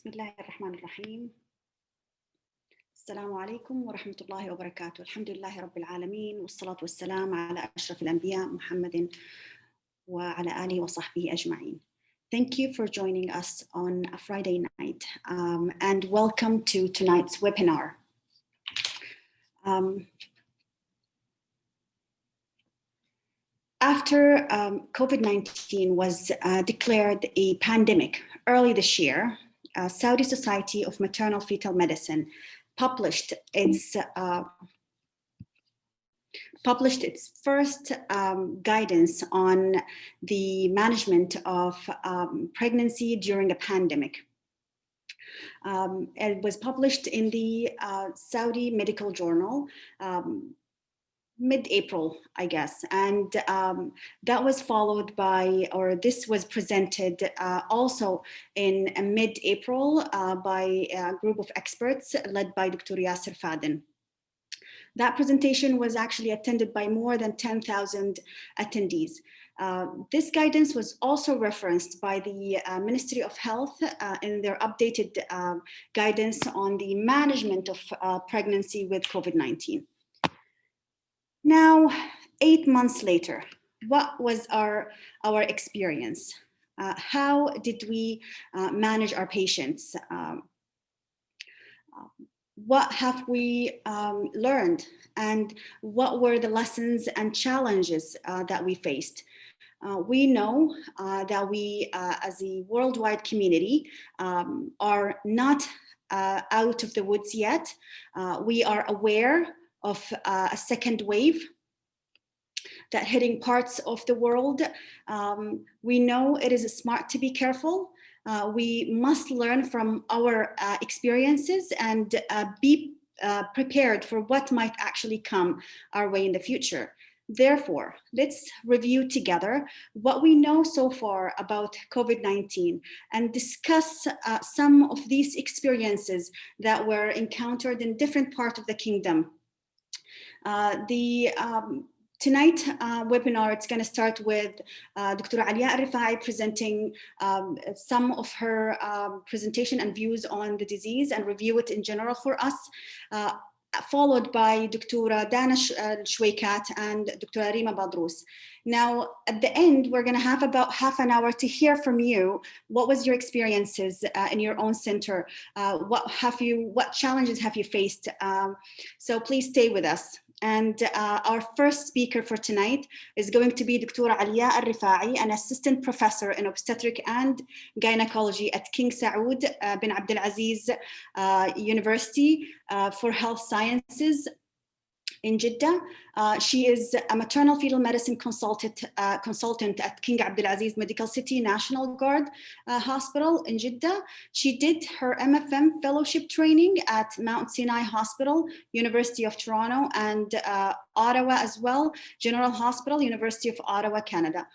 بسم الله الرحمن الرحيم. السلام عليكم ورحمة الله وبركاته. الحمد لله رب العالمين والصلاة والسلام على أشرف الأنبياء محمد وعلى آله وصحبه أجمعين. Thank you for joining us on a Friday night and welcome to tonight's webinar. After COVID-19 was declared a pandemic early this year, Saudi Society of Maternal Fetal Medicine published its first guidance on the management of pregnancy during a pandemic. It was published in the Saudi Medical Journal mid-April, I guess, and that was followed by, or this was presented also in mid-April by a group of experts led by Dr. Yasser Fadin. That presentation was actually attended by more than 10,000 attendees. This guidance was also referenced by the Ministry of Health in their updated guidance on the management of pregnancy with COVID-19. Now, 8 months later, what was our experience? How did we manage our patients? What have we learned? And what were the lessons and challenges that we faced? We know that we, as a worldwide community, are not out of the woods yet. We are aware of a second wave that hitting parts of the world. We know it is smart to be careful. We must learn from our experiences and be prepared for what might actually come our way in the future. Therefore, let's review together what we know so far about COVID-19 and discuss some of these experiences that were encountered in different parts of the kingdom. Tonight webinar, it's going to start with Dr. Alia Al-Rifai presenting some of her presentation and views on the disease and review it in general for us, followed by Dr. Dana Shweikat and Dr. Rima Badrous. Now, at the end, we're going to have about half an hour to hear from you. What was your experiences in your own center? What challenges have you faced? So please stay with us. And our first speaker for tonight is going to be Dr. Alia Al-Rifai, an assistant professor in obstetric and gynecology at King Saud bin Abdulaziz University for Health Sciences in Jeddah. She is a maternal fetal medicine consultant at King Abdulaziz Medical City National Guard Hospital in Jeddah. She did her MFM fellowship training at Mount Sinai Hospital, University of Toronto, and Ottawa as well, General Hospital, University of Ottawa, Canada.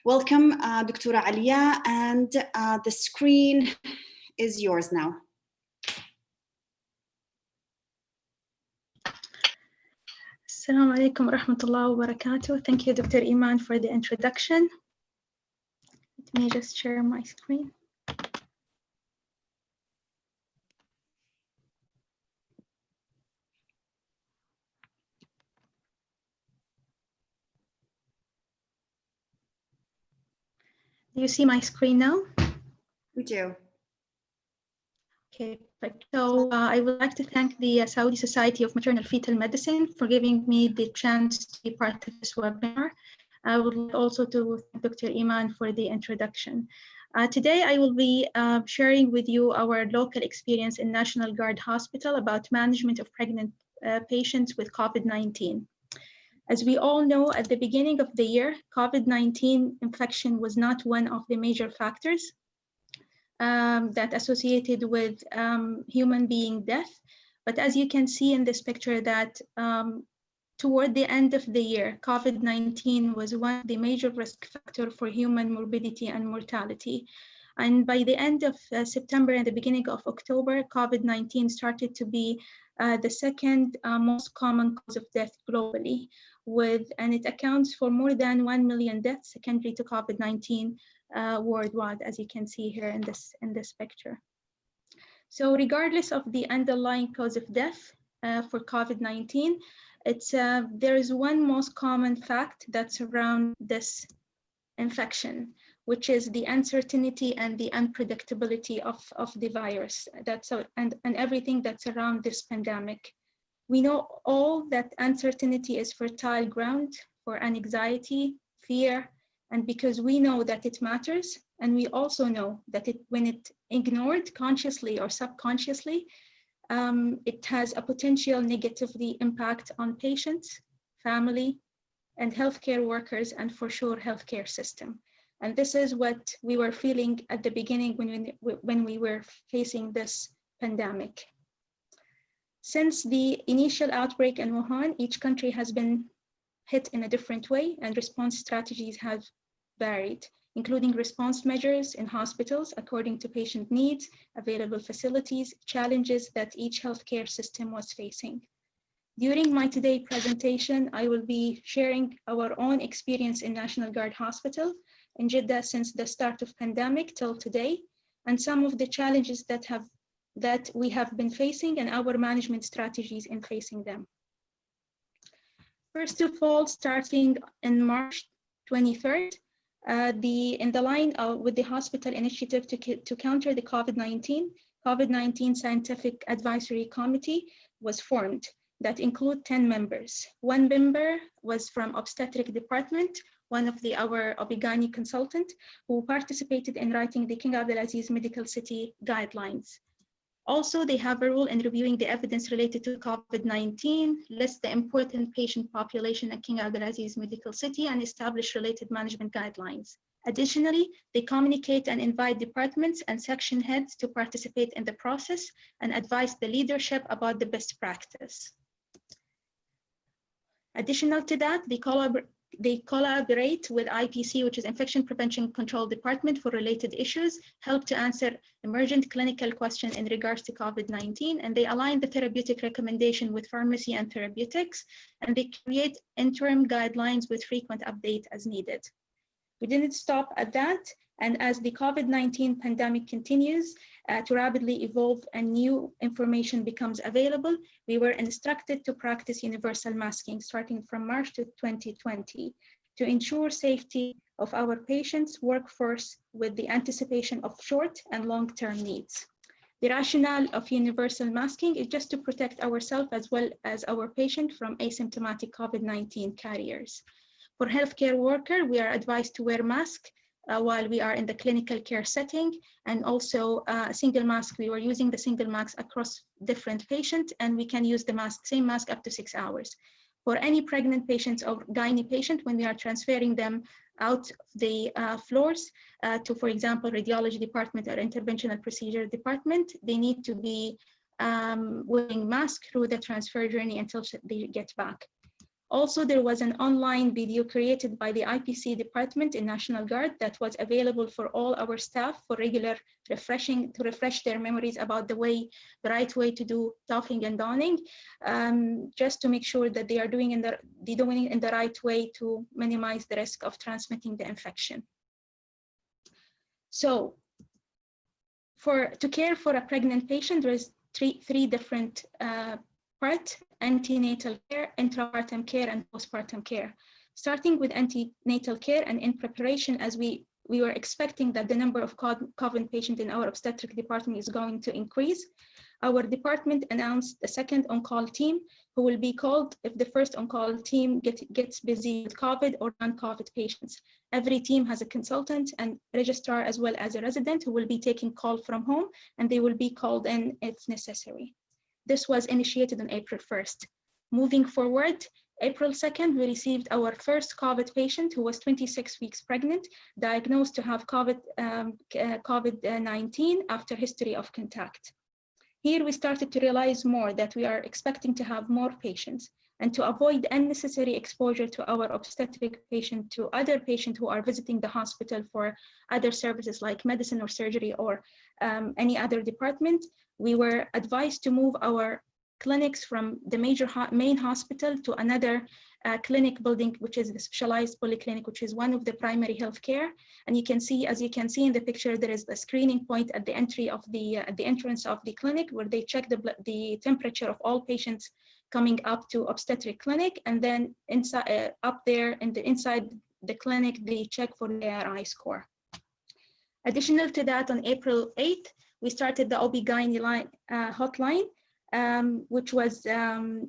Welcome, Dr. Alia, and the screen is yours now. Assalamu alaikum wa rahmatullahi wa barakatuh. Thank you, Dr. Iman, for the introduction. Let me just share my screen. Do you see my screen now? We do. Okay, so I would like to thank the Saudi Society of Maternal Fetal Medicine for giving me the chance to be part of this webinar. I would like also to thank Dr. Iman for the introduction. Today, I will be sharing with you our local experience in National Guard Hospital about management of pregnant patients with COVID-19. As we all know, at the beginning of the year, COVID-19 infection was not one of the major factors that associated with human being death. But as you can see in this picture that toward the end of the year, COVID-19 was one of the major risk factors for human morbidity and mortality. And by the end of September and the beginning of October, COVID-19 started to be the second most common cause of death globally, and it accounts for more than 1 million deaths secondary to COVID-19 worldwide, as you can see here in this picture. So regardless of the underlying cause of death for COVID-19, there is one most common fact that's around this infection, which is the uncertainty and the unpredictability of the virus and everything that's around this pandemic. We know all that uncertainty is fertile ground for anxiety, fear, and because we know that it matters, and we also know that when it ignored consciously or subconsciously, it has a potential negatively impact on patients, family, and healthcare workers, and for sure, healthcare system. And this is what we were feeling at the beginning when we were facing this pandemic. Since the initial outbreak in Wuhan, each country has been hit in a different way, and response strategies have varied, including response measures in hospitals according to patient needs, available facilities, challenges that each healthcare system was facing. During my today presentation, I will be sharing our own experience in National Guard Hospital in Jeddah since the start of pandemic till today, and some of the challenges that we have been facing and our management strategies in facing them. First of all, starting in March 23rd, in the line with the hospital initiative to counter the COVID-19 Scientific Advisory Committee was formed that include 10 members. One member was from obstetric department, one of our Obigani consultant who participated in writing the King Abdulaziz Medical City guidelines. Also, they have a role in reviewing the evidence related to COVID-19, list the important patient population at King Abdulaziz Medical City, and establish related management guidelines. Additionally, they communicate and invite departments and section heads to participate in the process and advise the leadership about the best practice. Additional to that, they collaborate with IPC, which is Infection Prevention Control Department, for related issues, help to answer emergent clinical questions in regards to COVID-19, and they align the therapeutic recommendation with pharmacy and therapeutics, and they create interim guidelines with frequent update as needed. We didn't stop at that, and as the COVID-19 pandemic continues to rapidly evolve and new information becomes available, we were instructed to practice universal masking starting from March 2020 to ensure safety of our patients' workforce with the anticipation of short and long-term needs. The rationale of universal masking is just to protect ourselves as well as our patient from asymptomatic COVID-19 carriers. For healthcare workers, we are advised to wear masks while we are in the clinical care setting, and also a single mask. We were using the single mask across different patients, and we can use the same mask up to 6 hours. For any pregnant patients or gynae patient, when we are transferring them out of the floors to, for example, radiology department or interventional procedure department, they need to be wearing masks through the transfer journey until they get back. Also, there was an online video created by the IPC department in National Guard that was available for all our staff for regular to refresh their memories about the right way to do doffing and donning, just to make sure that they are doing it in the right way to minimize the risk of transmitting the infection. So, to care for a pregnant patient, there is three different parts: antenatal care, intrapartum care, and postpartum care. Starting with antenatal care, and in preparation, as we were expecting that the number of COVID patients in our obstetric department is going to increase, our department announced a second on-call team who will be called if the first on-call team gets busy with COVID or non-COVID patients. Every team has a consultant and registrar as well as a resident who will be taking call from home, and they will be called in if necessary. This was initiated on April 1st. Moving forward, April 2nd, we received our first COVID patient who was 26 weeks pregnant, diagnosed to have COVID-19 after history of contact. Here we started to realize more that we are expecting to have more patients, and to avoid unnecessary exposure to our obstetric patient to other patients who are visiting the hospital for other services like medicine or surgery or any other department, we were advised to move our clinics from the main hospital to another clinic building, which is the specialized polyclinic, which is one of the primary healthcare. And you can see, as you can see in the picture, there is a screening point at the entry of the entrance of the clinic, where they check the temperature of all patients coming up to obstetric clinic, and then inside up there in the inside the clinic, they check for the ARI score. Additional to that, on April 8th, we started the OB/GYN hotline, which was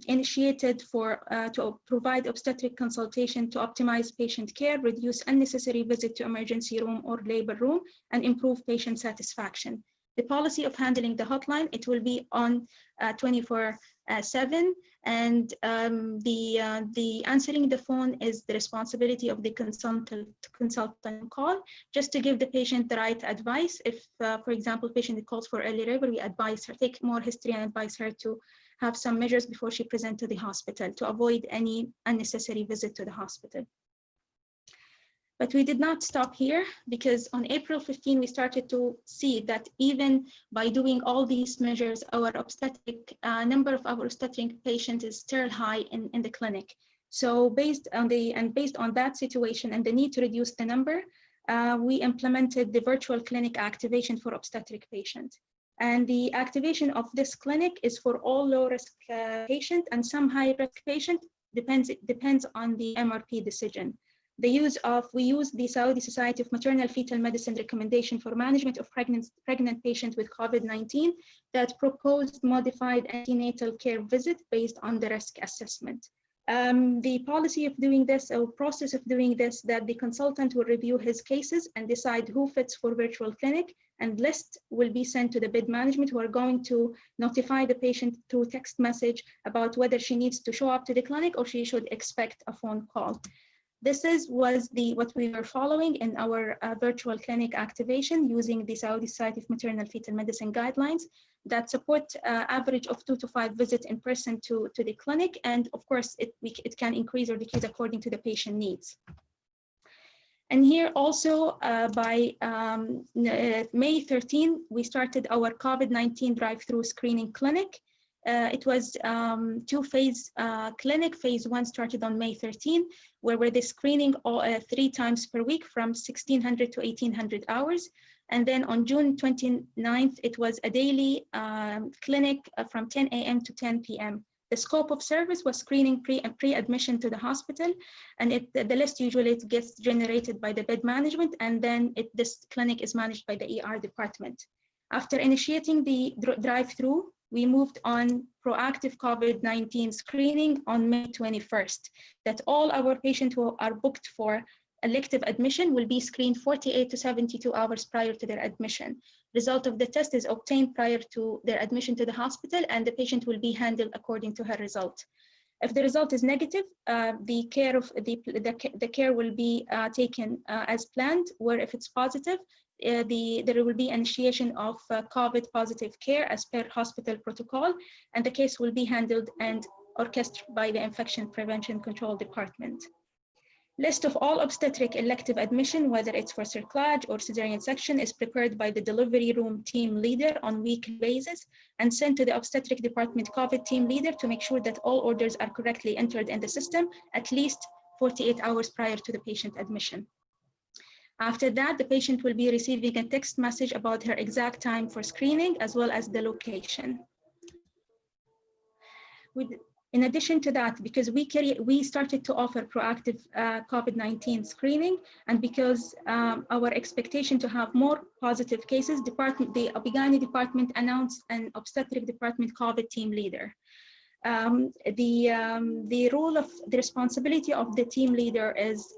initiated to provide obstetric consultation to optimize patient care, reduce unnecessary visit to emergency room or labor room, and improve patient satisfaction. The policy of handling the hotline, it will be on 24/7, and the answering the phone is the responsibility of the consultant call, just to give the patient the right advice. If, for example, patient calls for early labor, we advise her, take more history and advise her to have some measures before she presents to the hospital to avoid any unnecessary visit to the hospital. But we did not stop here, because on April 15, we started to see that even by doing all these measures, our obstetric number of our obstetric patients is still high in the clinic. So based on that situation and the need to reduce the number, we implemented the virtual clinic activation for obstetric patients. And the activation of this clinic is for all low-risk patients, and some high-risk patients, depends on the MRP decision. We use the Saudi Society of Maternal Fetal Medicine recommendation for management of pregnant patients with COVID-19 that proposed modified antenatal care visit based on the risk assessment. The policy of doing this, or process of doing this, that the consultant will review his cases and decide who fits for virtual clinic, and list will be sent to the bed management, who are going to notify the patient through text message about whether she needs to show up to the clinic or she should expect a phone call. This was what we were following in our virtual clinic activation, using the Saudi Society of Maternal Fetal Medicine guidelines that support average of 2 to 5 visits in person to the clinic. And of course, it can increase or decrease according to the patient needs. And here also, by May 13, we started our COVID-19 drive-through screening clinic. It was two-phase clinic. Phase 1 started on May 13, where we're the screening 3 times per week from 1600 to 1800 hours. And then on June 29th, it was a daily clinic from 10 a.m. to 10 p.m. The scope of service was screening pre-admission to the hospital, and the list usually gets generated by the bed management, and then this clinic is managed by the ER department. After initiating the drive-through, we moved on proactive COVID-19 screening on May 21st, that all our patients who are booked for elective admission will be screened 48 to 72 hours prior to their admission. Result of the test is obtained prior to their admission to the hospital, and the patient will be handled according to her result. If the result is negative, the care will be taken as planned, where if it's positive, there will be initiation of COVID positive care as per hospital protocol, and the case will be handled and orchestrated by the Infection Prevention Control Department. List of all obstetric elective admission, whether it's for cerclage or cesarean section, is prepared by the delivery room team leader on weekly basis and sent to the obstetric department COVID team leader to make sure that all orders are correctly entered in the system at least 48 hours prior to the patient admission. After that, the patient will be receiving a text message about her exact time for screening, as well as the location. In addition to that, because we started to offer proactive COVID-19 screening, and because our expectation to have more positive cases, the OB/GYN department announced an obstetric department COVID team leader. The role of the responsibility of the team leader is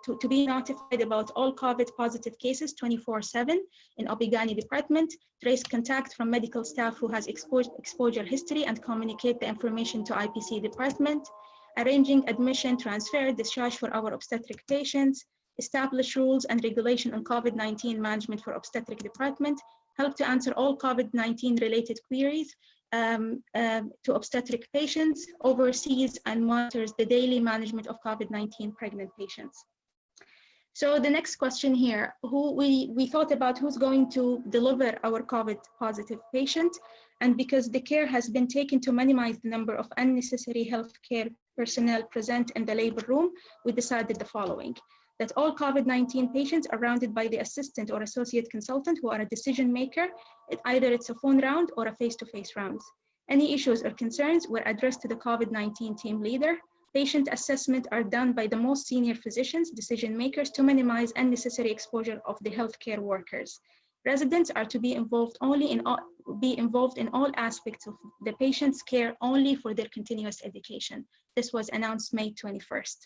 to be notified about all COVID positive cases 24/7 in OB/GYN department, trace contact from medical staff who has exposure history and communicate the information to IPC department, arranging admission, transfer, discharge for our obstetric patients, establish rules and regulation on COVID-19 management for obstetric department, help to answer all COVID-19 related queries to obstetric patients, oversees and monitors the daily management of COVID-19 pregnant patients. So the next question here, we thought about who's going to deliver our COVID positive patient, and because the care has been taken to minimize the number of unnecessary healthcare personnel present in the labor room, we decided the following: that all COVID-19 patients are rounded by the assistant or associate consultant who are a decision maker. Either it's a phone round or a face-to-face rounds. Any issues or concerns were addressed to the COVID-19 team leader. Patient assessment are done by the most senior physicians, decision makers, to minimize unnecessary exposure of the healthcare workers. Residents are to be involved in all aspects of the patient's care only for their continuous education. This was announced May 21st.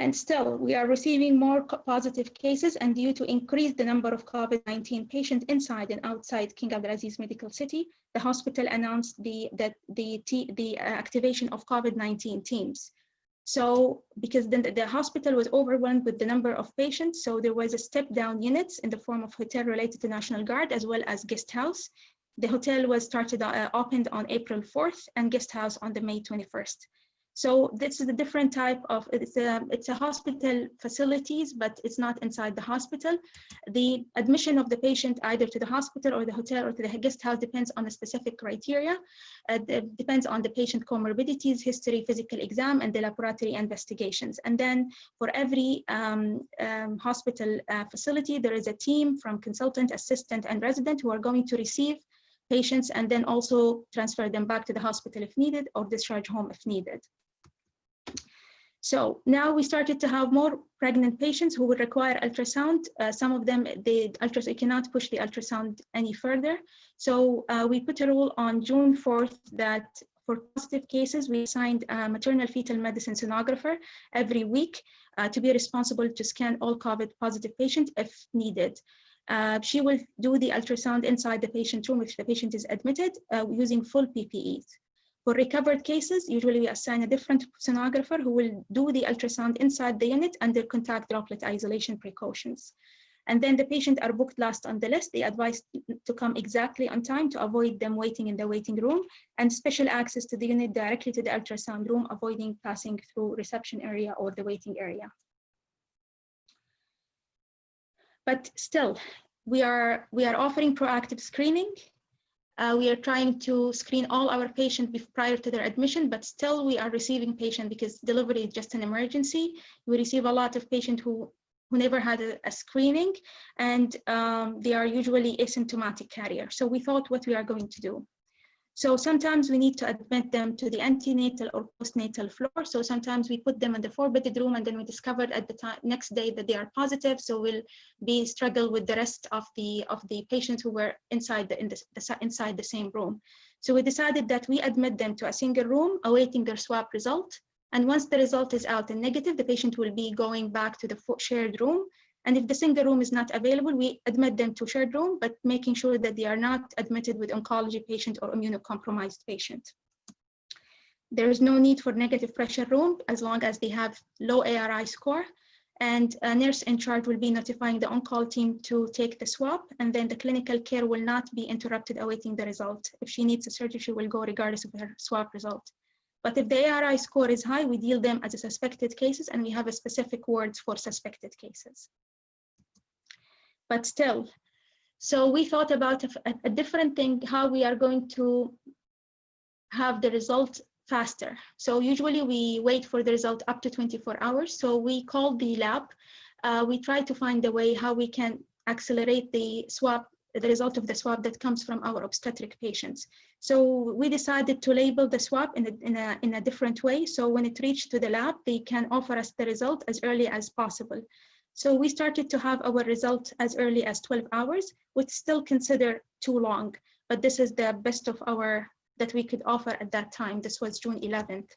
And still, we are receiving more positive cases, and due to increase the number of COVID-19 patients inside and outside King Abdulaziz Medical City, the hospital announced the activation of COVID-19 teams. So, because then the hospital was overwhelmed with the number of patients, so there was a step-down units in the form of hotel related to National Guard as well as guest house. The hotel was opened on April 4th and guest house on the May 21st. So this is a different type of, it's a hospital facilities, but it's not inside the hospital. The admission of the patient either to the hospital or the hotel or to the guest house depends on a specific criteria. It depends on the patient comorbidities, history, physical exam, and the laboratory investigations. And then for every hospital facility, there is a team from consultant, assistant, and resident who are going to receive patients and then also transfer them back to the hospital if needed or discharge home if needed. So now we started to have more pregnant patients who would require ultrasound. Some of them, you cannot push the ultrasound any further. So we put a rule on June 4th that for positive cases, we assigned a maternal fetal medicine sonographer every week to be responsible to scan all COVID positive patients if needed. She will do the ultrasound inside the patient room if the patient is admitted using full PPEs. For recovered cases, usually we assign a different sonographer who will do the ultrasound inside the unit under contact droplet isolation precautions. And then the patients are booked last on the list. They advise to come exactly on time to avoid them waiting in the waiting room, and special access to the unit directly to the ultrasound room, avoiding passing through reception area or the waiting area. But still, we are offering proactive screening. We are trying to screen all our patients prior to their admission, but still we are receiving patients because delivery is just an emergency. We receive a lot of patients who never had a screening, and they are usually asymptomatic carriers. So we thought what we are going to do. So sometimes we need to admit them to the antenatal or postnatal floor. So sometimes we put them in the 4-bedded room, and then we discovered at the next day that they are positive. So we'll struggle with the rest of the patients who were inside the same room. So we decided that we admit them to a single room, awaiting their swab result. And once the result is out and negative, the patient will be going back to the shared room. And if the single room is not available, we admit them to shared room, but making sure that they are not admitted with oncology patient or immunocompromised patient. There is no need for negative pressure room as long as they have low ARI score, and a nurse in charge will be notifying the on-call team to take the swab, and then the clinical care will not be interrupted awaiting the result. If she needs a surgery, she will go regardless of her swab result. But if the ARI score is high, we deal them as a suspected cases, and we have a specific words for suspected cases. But still, so we thought about a different thing, how we are going to have the result faster. So usually we wait for the result up to 24 hours. So we called the lab. We try to find a way how we can accelerate the swab, the result of the swab that comes from our obstetric patients. So we decided to label the swab in a different way. So when it reached to the lab, they can offer us the result as early as possible. So we started to have our result as early as 12 hours, which still consider too long, but this is the best of that we could offer at that time. This was June 11th.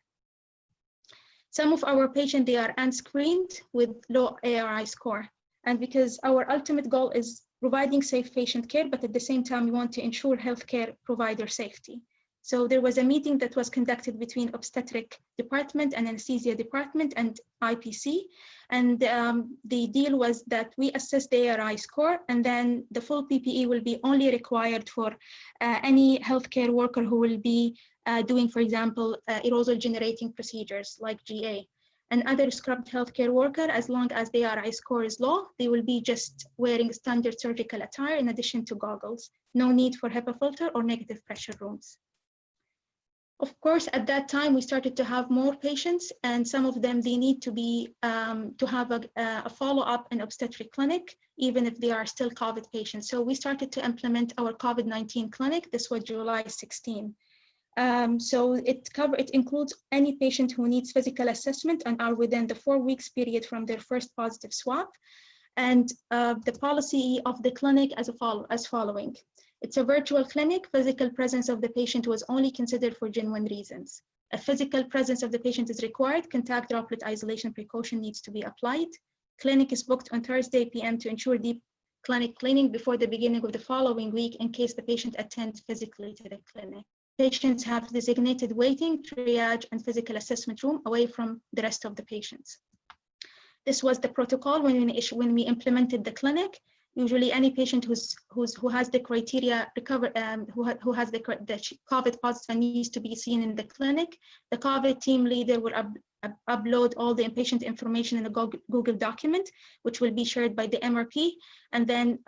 Some of our patients, they are unscreened with low ARI score. And because our ultimate goal is providing safe patient care, but at the same time, we want to ensure healthcare provider safety. So there was a meeting that was conducted between obstetric department and anesthesia department and IPC. And the deal was that we assess the ARI score, and then the full PPE will be only required for any healthcare worker who will be doing, for example, aerosol generating procedures like GA. And other scrubbed healthcare worker, as long as the ARI score is low, they will be just wearing standard surgical attire in addition to goggles. No need for HEPA filter or negative pressure rooms. Of course, at that time, we started to have more patients, and some of them, they need to be to have a follow-up in obstetric clinic, even if they are still COVID patients. So we started to implement our COVID-19 clinic. This was July 16. So it includes any patient who needs physical assessment and are within the 4 weeks period from their first positive swab. And the policy of the clinic as following. It's a virtual clinic. Physical presence of the patient was only considered for genuine reasons. A physical presence of the patient is required. Contact droplet isolation precaution needs to be applied. Clinic is booked on Thursday PM to ensure deep clinic cleaning before the beginning of the following week in case the patient attends physically to the clinic. Patients have designated waiting, triage, and physical assessment room away from the rest of the patients. This was the protocol when we implemented the clinic. Usually, any patient who has the criteria who has the COVID positive and needs to be seen in the clinic, the COVID team leader will upload all the patient information in a Google document, which will be shared by the MRP. And then,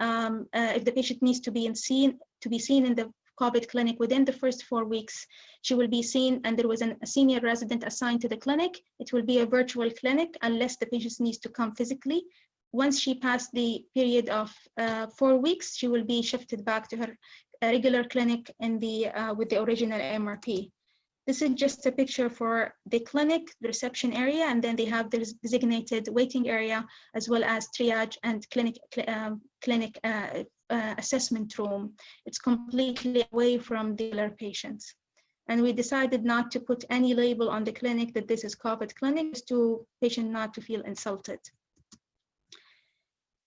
if the patient needs to be seen in the COVID clinic within the first 4 weeks, she will be seen, and there was a senior resident assigned to the clinic. It will be a virtual clinic unless the patient needs to come physically. Once she passed the period of 4 weeks, she will be shifted back to her regular clinic in with the original MRP. This is just a picture for the clinic, the reception area, and then they have this designated waiting area as well as triage and clinic assessment room. It's completely away from the other patients. And we decided not to put any label on the clinic that this is COVID clinic, just to patient not to feel insulted.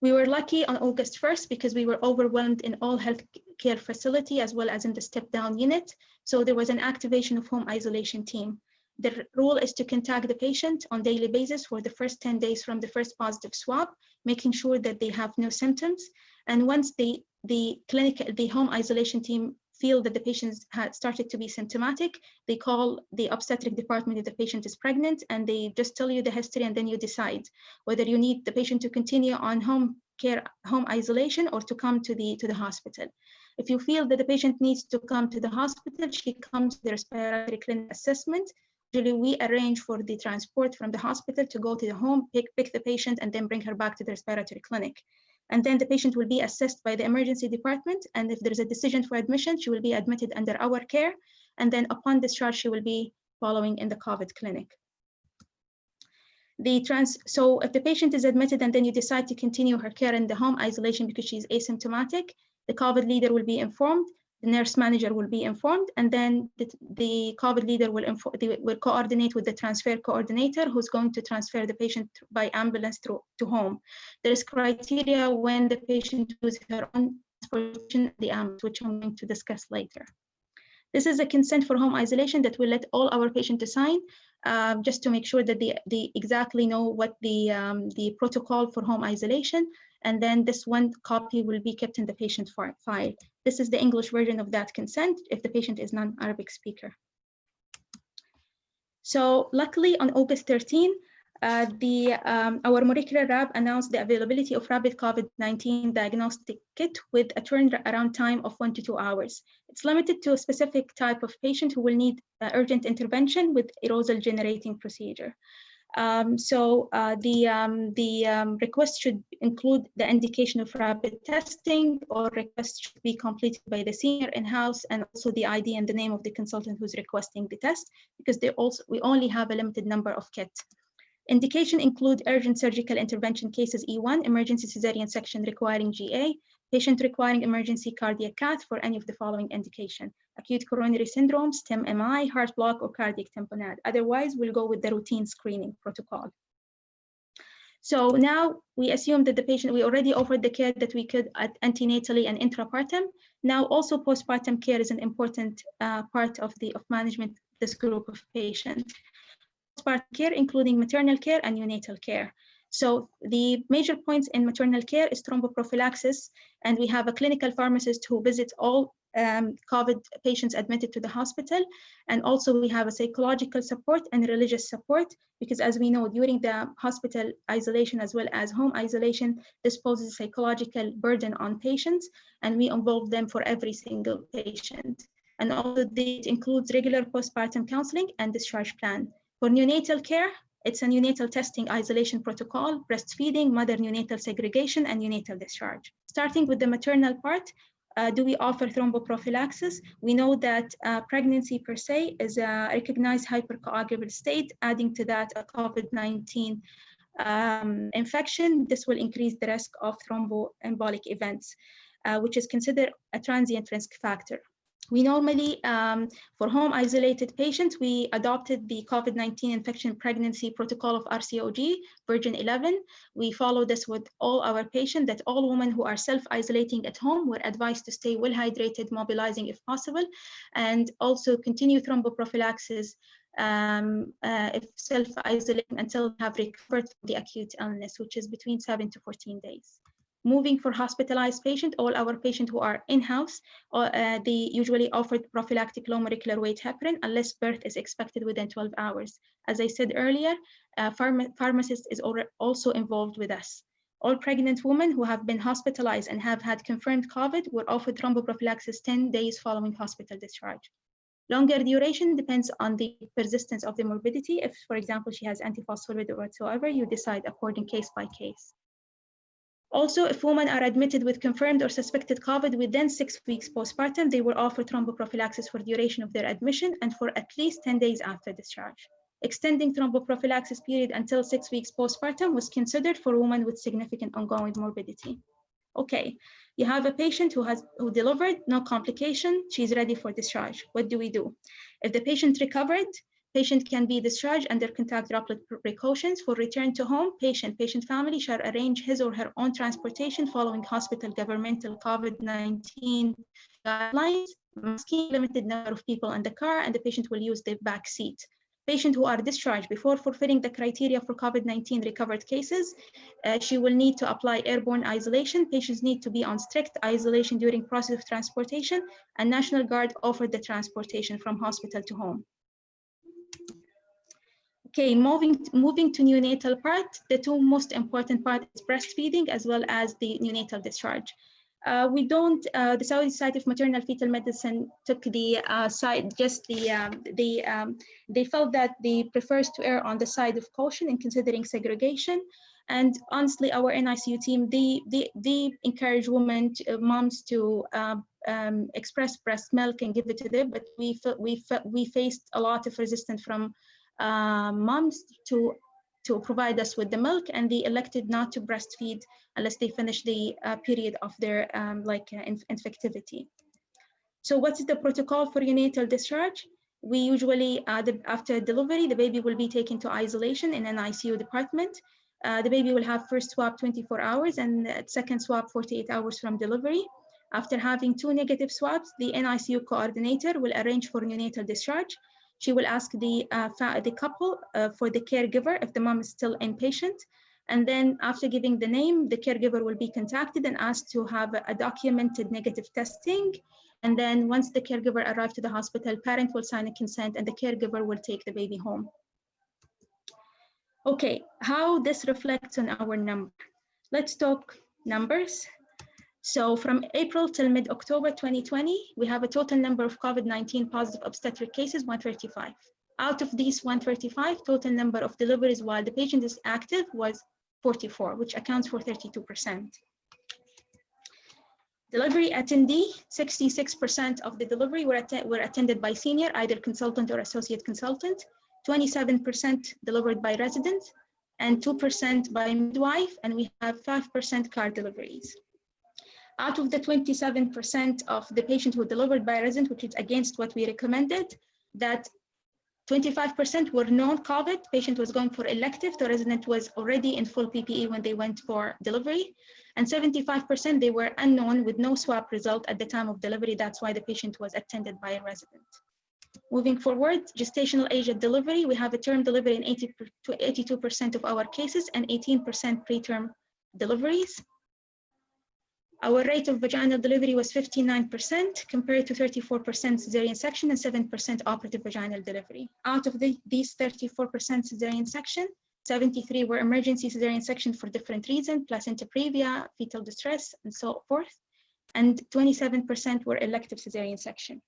We were lucky on August 1st because we were overwhelmed in all healthcare facility as well as in the step-down unit. So there was an activation of home isolation team. The rule is to contact the patient on daily basis for the first 10 days from the first positive swab, making sure that they have no symptoms. And once the home isolation team feel that the patient had started to be symptomatic, they call the obstetric department if the patient is pregnant, and they just tell you the history, and then you decide whether you need the patient to continue on home isolation or to come to the hospital. If you feel that the patient needs to come to the hospital, she comes to the respiratory clinic assessment. Usually we arrange for the transport from the hospital to go to the home, pick the patient, and then bring her back to the respiratory clinic. And then the patient will be assessed by the emergency department. And if there's a decision for admission, she will be admitted under our care. And then upon discharge, she will be following in the COVID clinic. So if the patient is admitted and then you decide to continue her care in the home isolation because she's asymptomatic, the COVID leader will be informed, the nurse manager will be informed, and then the COVID leader will coordinate with the transfer coordinator who's going to transfer the patient by ambulance to home. There is criteria when the patient uses her own transportation, the ambulance, which I'm going to discuss later. This is a consent for home isolation that will let all our patients sign, just to make sure that they exactly know what the protocol for home isolation. And then this one copy will be kept in the patient file. This is the English version of that consent if the patient is non-Arabic speaker. So luckily on August 13, our molecular lab announced the availability of rapid COVID-19 diagnostic kit with a turnaround time of 1 to 2 hours. It's limited to a specific type of patient who will need urgent intervention with aerosol generating procedure. The request should include the indication of rapid testing, or request should be completed by the senior in-house, and also the ID and the name of the consultant who's requesting the test, because we only have a limited number of kits. Indication include urgent surgical intervention cases E1, emergency cesarean section requiring GA, patient requiring emergency cardiac cath for any of the following indication: acute coronary syndrome, STEM MI, heart block, or cardiac tamponade. Otherwise, we'll go with the routine screening protocol. So now we assume that the patient, we already offered the care that we could at antenatally and intrapartum. Now also postpartum care is an important part of management of this group of patients. Postpartum care, including maternal care and neonatal care. So the major points in maternal care is thromboprophylaxis, and we have a clinical pharmacist who visits all COVID patients admitted to the hospital. And also we have a psychological support and religious support, because as we know, during the hospital isolation as well as home isolation, this poses a psychological burden on patients, and we involve them for every single patient. And also it includes regular postpartum counseling and discharge plan. For neonatal care, it's a neonatal testing isolation protocol, breastfeeding, mother neonatal segregation, and neonatal discharge. Starting with the maternal part, do we offer thromboprophylaxis? We know that pregnancy per se is a recognized hypercoagulable state. Adding to that a COVID-19 infection, this will increase the risk of thromboembolic events, which is considered a transient risk factor. We normally, for home isolated patients, we adopted the COVID-19 infection pregnancy protocol of RCOG, version 11. We follow this with all our patients, that all women who are self-isolating at home were advised to stay well hydrated, mobilizing if possible, and also continue thromboprophylaxis if self-isolating until they have recovered from the acute illness, which is between 7 to 14 days. Moving for hospitalized patients, all our patients who are in-house, they usually offered prophylactic low molecular weight heparin unless birth is expected within 12 hours. As I said earlier, pharmacist is also involved with us. All pregnant women who have been hospitalized and have had confirmed COVID were offered thromboprophylaxis 10 days following hospital discharge. Longer duration depends on the persistence of the morbidity. If, for example, she has antiphospholipid or whatsoever, you decide according case by case. Also, if women are admitted with confirmed or suspected COVID within 6 weeks postpartum, they were offered thromboprophylaxis for duration of their admission and for at least 10 days after discharge. Extending thromboprophylaxis period until 6 weeks postpartum was considered for women with significant ongoing morbidity. Okay, you have a patient who delivered, no complication, she's ready for discharge. What do we do? If the patient recovered, patient can be discharged under contact droplet precautions. For return to home, patient family shall arrange his or her own transportation following hospital governmental COVID-19 guidelines, masking, limited number of people in the car, and the patient will use the back seat. Patients who are discharged before fulfilling the criteria for COVID-19 recovered cases, she will need to apply airborne isolation. Patients need to be on strict isolation during process of transportation, and National Guard offered the transportation from hospital to home. Okay, moving to neonatal part, the two most important parts is breastfeeding as well as the neonatal discharge. The Saudi Society of Maternal Fetal Medicine took the side, they felt that they prefers to err on the side of caution in considering segregation. And honestly, our NICU team, they encourage women, moms to express breast milk and give it to them, but we faced a lot of resistance from moms to provide us with the milk, and they elected not to breastfeed unless they finish the period of their infectivity. So what is the protocol for neonatal discharge? We usually, after delivery, the baby will be taken to isolation in an ICU department. The baby will have first swab 24 hours and second swab 48 hours from delivery. After having 2 negative swabs, the NICU coordinator will arrange for neonatal discharge. She will ask the couple for the caregiver if the mom is still inpatient. And then after giving the name, the caregiver will be contacted and asked to have a documented negative testing. And then once the caregiver arrives to the hospital, parent will sign a consent and the caregiver will take the baby home. Okay, how this reflects on our number. Let's talk numbers. So from April till mid-October 2020, we have a total number of COVID-19 positive obstetric cases, 135. Out of these 135, total number of deliveries while the patient is active was 44, which accounts for 32%. Delivery attendee, 66% of the delivery were attended by senior, either consultant or associate consultant, 27% delivered by resident, and 2% by midwife, and we have 5% car deliveries. Out of the 27% of the patients who delivered by resident, which is against what we recommended, that 25% were non-COVID, patient was going for elective, the resident was already in full PPE when they went for delivery, and 75% they were unknown with no swab result at the time of delivery, that's why the patient was attended by a resident. Moving forward, gestational age at delivery, we have a term delivery in 80 to 82% of our cases and 18% preterm deliveries. Our rate of vaginal delivery was 59% compared to 34% cesarean section and 7% operative vaginal delivery. Out of these 34% cesarean section, 73 were emergency cesarean section for different reasons, placenta previa, fetal distress, and so forth, and 27% were elective cesarean section.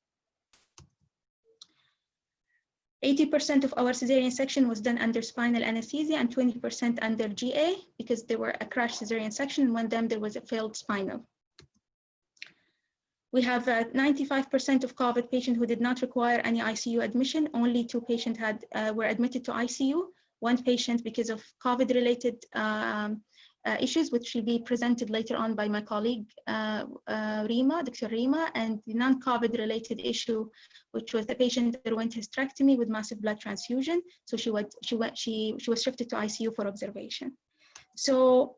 80% of our cesarean section was done under spinal anesthesia and 20% under GA because there were a crash cesarean section. One of them there was a failed spinal. We have 95% of COVID patients who did not require any ICU admission. Only 2 patients were admitted to ICU. 1 patient because of COVID-related issues, which will be presented later on by my colleague, Rima, Dr. Rima, and the non-COVID-related issue, which was the patient that went hysterectomy with massive blood transfusion. So she was shifted to ICU for observation. So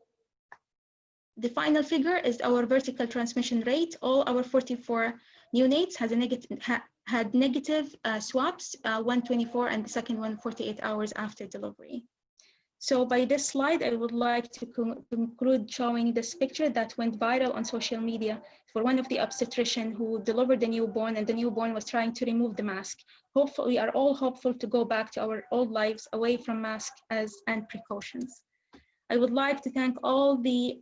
the final figure is our vertical transmission rate. All our 44 neonates had negative swabs, 124 and the second one 48 hours after delivery. So by this slide, I would like to conclude showing this picture that went viral on social media for one of the obstetricians who delivered the newborn, and the newborn was trying to remove the mask. Hopefully, we are all hopeful to go back to our old lives away from masks and precautions. I would like to thank all the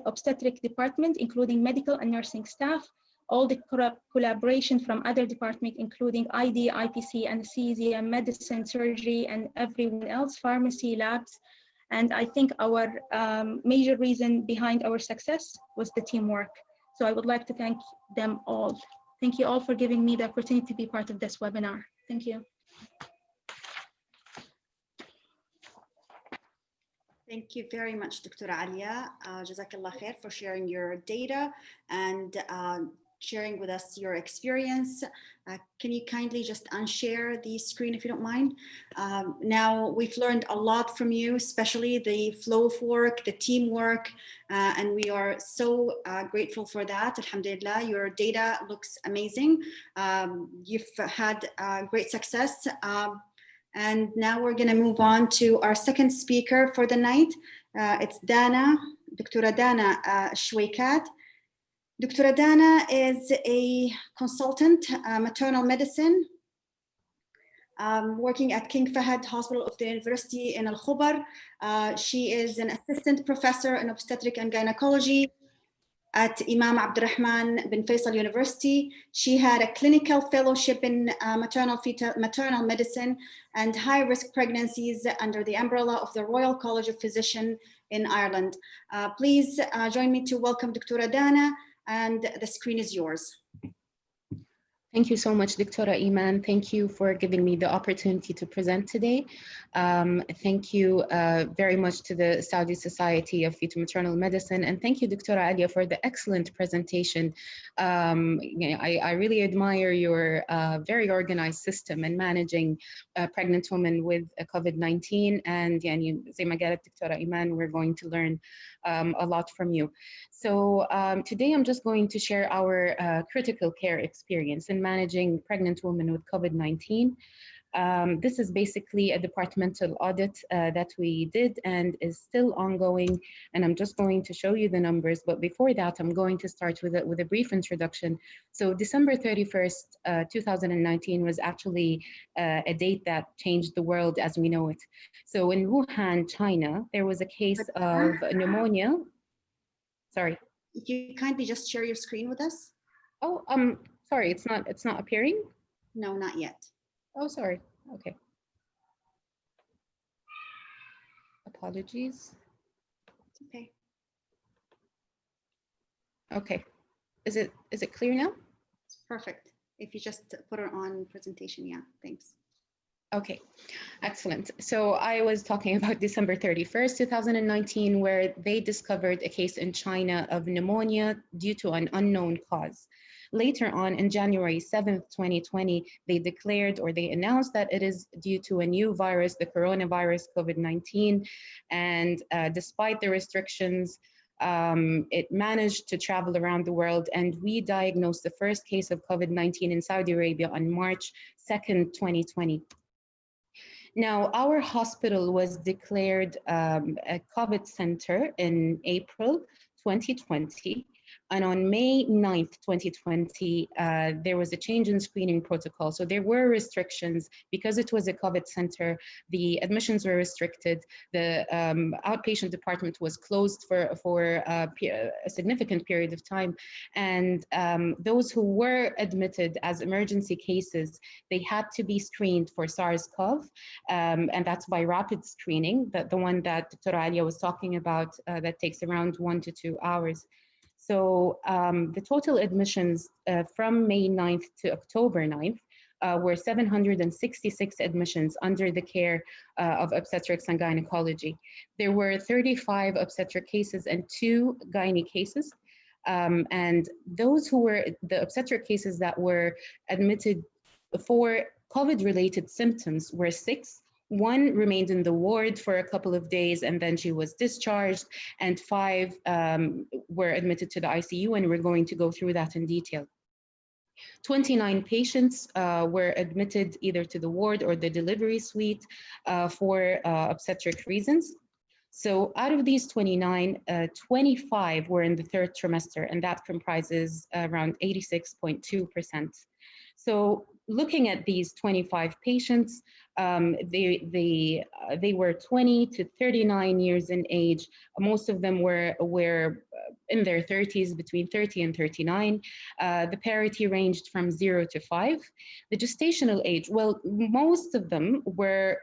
obstetric department, including medical and nursing staff, all the collaboration from other departments, including ID, IPC, anesthesia, medicine, surgery, and everyone else, pharmacy, labs. And I think our major reason behind our success was the teamwork. So I would like to thank them all. Thank you all for giving me the opportunity to be part of this webinar. Thank you. Thank you very much, Dr. Alia. Jazakallah khair for sharing your data and sharing with us your experience. Can you kindly just unshare the screen if you don't mind? Now, we've learned a lot from you, especially the flow of work, the teamwork, and we are so grateful for that. Alhamdulillah, your data looks amazing. You've had great success. And now we're going to move on to our second speaker for the night. It's Dana, Dr. Dana Shwaikat. Dr. Dana is a consultant, maternal medicine, working at King Fahd Hospital of the University in Al Khobar. She is an assistant professor in obstetric and gynecology at Imam Abdurrahman bin Faisal University. She had a clinical fellowship in maternal medicine and high-risk pregnancies under the umbrella of the Royal College of Physicians in Ireland. Please join me to welcome Dr. Dana, and the screen is yours. Thank you so much, Dr. Iman. Thank you for giving me the opportunity to present today. Thank you very much to the Saudi Society of Fetal-Maternal Medicine, and thank you, Dr. Alia, for the excellent presentation. I really admire your very organized system in managing pregnant women with COVID-19, and زي ما قالت Dr. Iman, we're going to learn a lot from you. So today I'm just going to share our critical care experience in managing pregnant women with COVID-19. This is basically a departmental audit that we did and is still ongoing, and I'm just going to show you the numbers. But before that, I'm going to start with a brief introduction. So December 31st, 2019 was actually a date that changed the world as we know it. So in Wuhan, China, there was a case of pneumonia. Sorry. If you kindly just share your screen with us. Oh, sorry, it's not appearing? No, not yet. Oh, sorry. Okay. Apologies. It's okay. Okay. Is it clear now? It's perfect. If you just put it on presentation, yeah, thanks. Okay, excellent. So I was talking about December 31st, 2019, where they discovered a case in China of pneumonia due to an unknown cause. Later on, in January 7th, 2020, they declared or they announced that it is due to a new virus, the coronavirus, COVID-19. And despite the restrictions, it managed to travel around the world. And we diagnosed the first case of COVID-19 in Saudi Arabia on March 2nd, 2020. Now, our hospital was declared a COVID center in April 2020. And on May 9th, 2020, there was a change in screening protocol. So there were restrictions because it was a COVID center. The admissions were restricted. The outpatient department was closed for a significant period of time. And those who were admitted as emergency cases, they had to be screened for SARS-CoV, and that's by rapid screening, the one that Dr. Alia was talking about, that takes around 1 to 2 hours. So the total admissions from May 9th to October 9th were 766 admissions under the care of obstetrics and gynecology. There were 35 obstetric cases and 2 gynae cases. And those who were the obstetric cases that were admitted for COVID-related symptoms were 6. 1 remained in the ward for a couple of days and then she was discharged, and 5 were admitted to the ICU, and we're going to go through that in detail. 29 patients were admitted either to the ward or the delivery suite for obstetric reasons. So out of these 29, 25 were in the 3rd trimester, and that comprises around 86.2%. So looking at these 25 patients, they were 20 to 39 years in age. Most of them were in their 30s, between 30 and 39. The parity ranged from 0 to 5. The gestational age, well, most of them were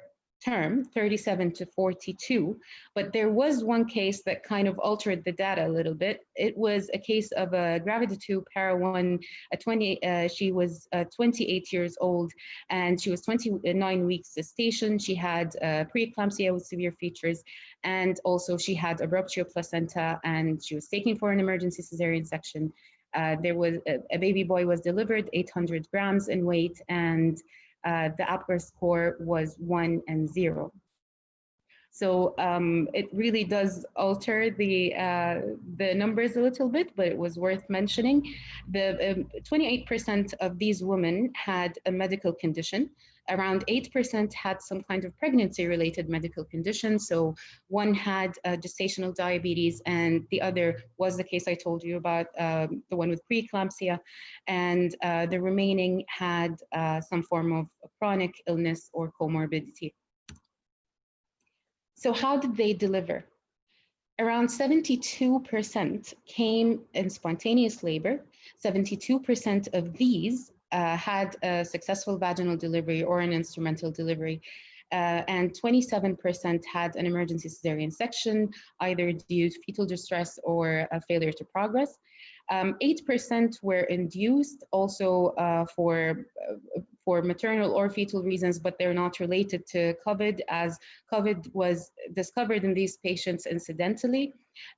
term, 37 to 42, but there was one case that kind of altered the data a little bit. It was a case of a Gravida 2 Para 1, she was 28 years old, and she was 29 weeks gestation. She had preeclampsia with severe features, and also she had abruptio placenta, and she was taken for an emergency cesarean section. There was a baby boy was delivered, 800 grams in weight, and the Apgar score was 1 and 0. So it really does alter the numbers a little bit, but it was worth mentioning. The 28% of these women had a medical condition. Around 8% had some kind of pregnancy-related medical condition. So one had gestational diabetes, and the other was the case I told you about, the one with preeclampsia, and the remaining had some form of chronic illness or comorbidity. So how did they deliver? Around 72% came in spontaneous labor. 72% of these had a successful vaginal delivery or an instrumental delivery, and 27% had an emergency cesarean section, either due to fetal distress or a failure to progress. 8% were induced, also for maternal or fetal reasons, but they're not related to COVID, as COVID was discovered in these patients incidentally.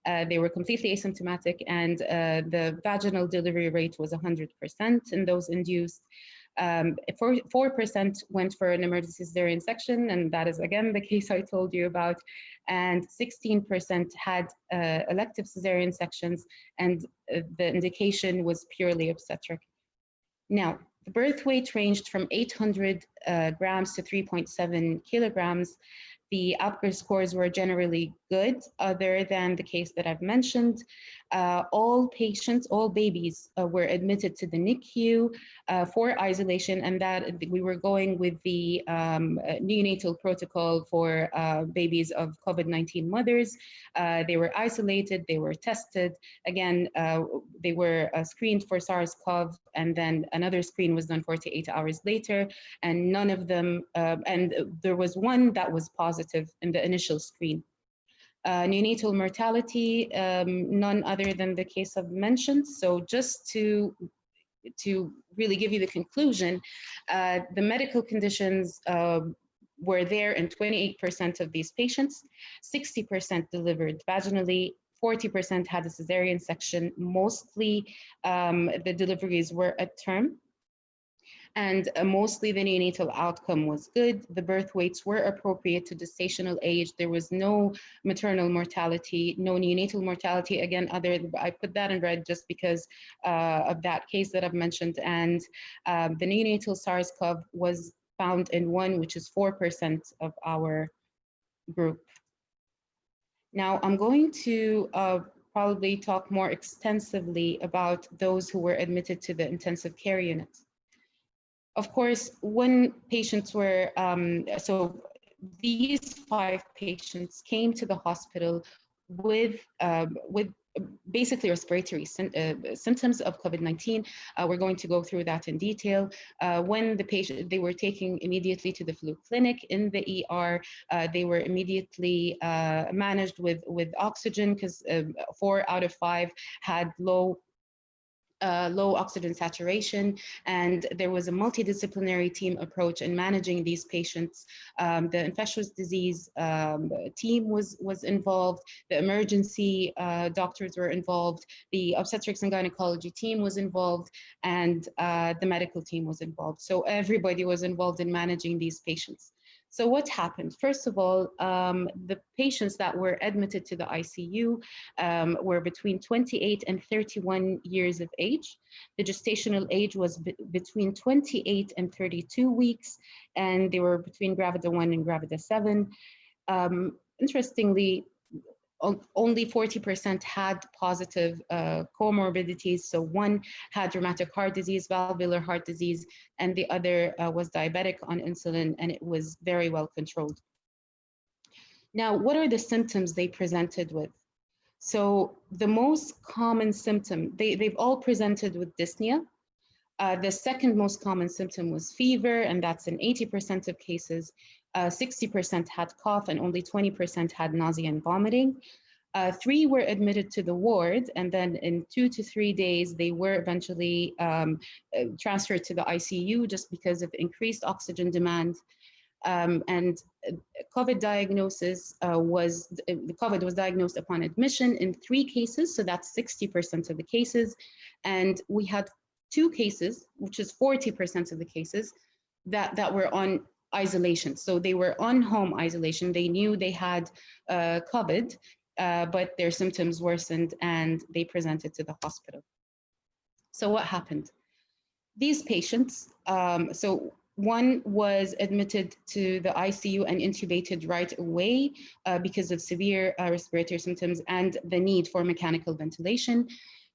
They were completely asymptomatic, and the vaginal delivery rate was 100% in those induced. 4% went for an emergency cesarean section, and that is again the case I told you about, and 16% had elective cesarean sections, and the indication was purely obstetric. Now, the birth weight ranged from 800 grams to 3.7 kilograms. The Apgar scores were generally good, other than the case that I've mentioned. All patients, all babies were admitted to the NICU for isolation, and that we were going with the neonatal protocol for babies of COVID-19 mothers. They were isolated, they were tested. Again, they were screened for SARS-CoV, and then another screen was done 48 hours later, and none of them, and there was one that was positive in the initial screen. Neonatal mortality, none other than the case I've mentioned. So just to really give you the conclusion, the medical conditions were there in 28% of these patients. 60% delivered vaginally, 40% had a cesarean section. Mostly the deliveries were at term, and mostly the neonatal outcome was good. The birth weights were appropriate to gestational age. There was no maternal mortality, no neonatal mortality. Again, I put that in red just because of that case that I've mentioned. And the neonatal SARS-CoV was found in 1, which is 4% of our group. Now I'm going to probably talk more extensively about those who were admitted to the intensive care unit. Of course, when patients were, so these 5 patients came to the hospital with basically respiratory symptoms of COVID-19. We're going to go through that in detail. When they were taken immediately to the flu clinic in the ER, they were immediately managed with oxygen because 4 out of 5 had low oxygen saturation, and there was a multidisciplinary team approach in managing these patients. The infectious disease team was involved, the emergency doctors were involved, the obstetrics and gynecology team was involved, and the medical team was involved. So everybody was involved in managing these patients. So what happened? First of all, the patients that were admitted to the ICU were between 28 and 31 years of age. The gestational age was between 28 and 32 weeks, and they were between gravida 1 and gravida 7. Interestingly, only 40% had positive comorbidities. So one had rheumatic heart disease, valvular heart disease, and the other was diabetic on insulin, and it was very well controlled. Now, what are the symptoms they presented with? So the most common symptom, they've all presented with dyspnea. The second most common symptom was fever, and that's in 80% of cases. 60% had cough, and only 20% had nausea and vomiting. 3 were admitted to the ward, and then in 2 to 3 days, they were eventually transferred to the ICU just because of increased oxygen demand. And COVID diagnosis COVID was diagnosed upon admission in 3 cases, so that's 60% of the cases. And we had 2 cases, which is 40% of the cases, that were on isolation. So they were on home isolation. They knew they had COVID, but their symptoms worsened and they presented to the hospital. So what happened? These patients, so one was admitted to the ICU and intubated right away because of severe respiratory symptoms and the need for mechanical ventilation.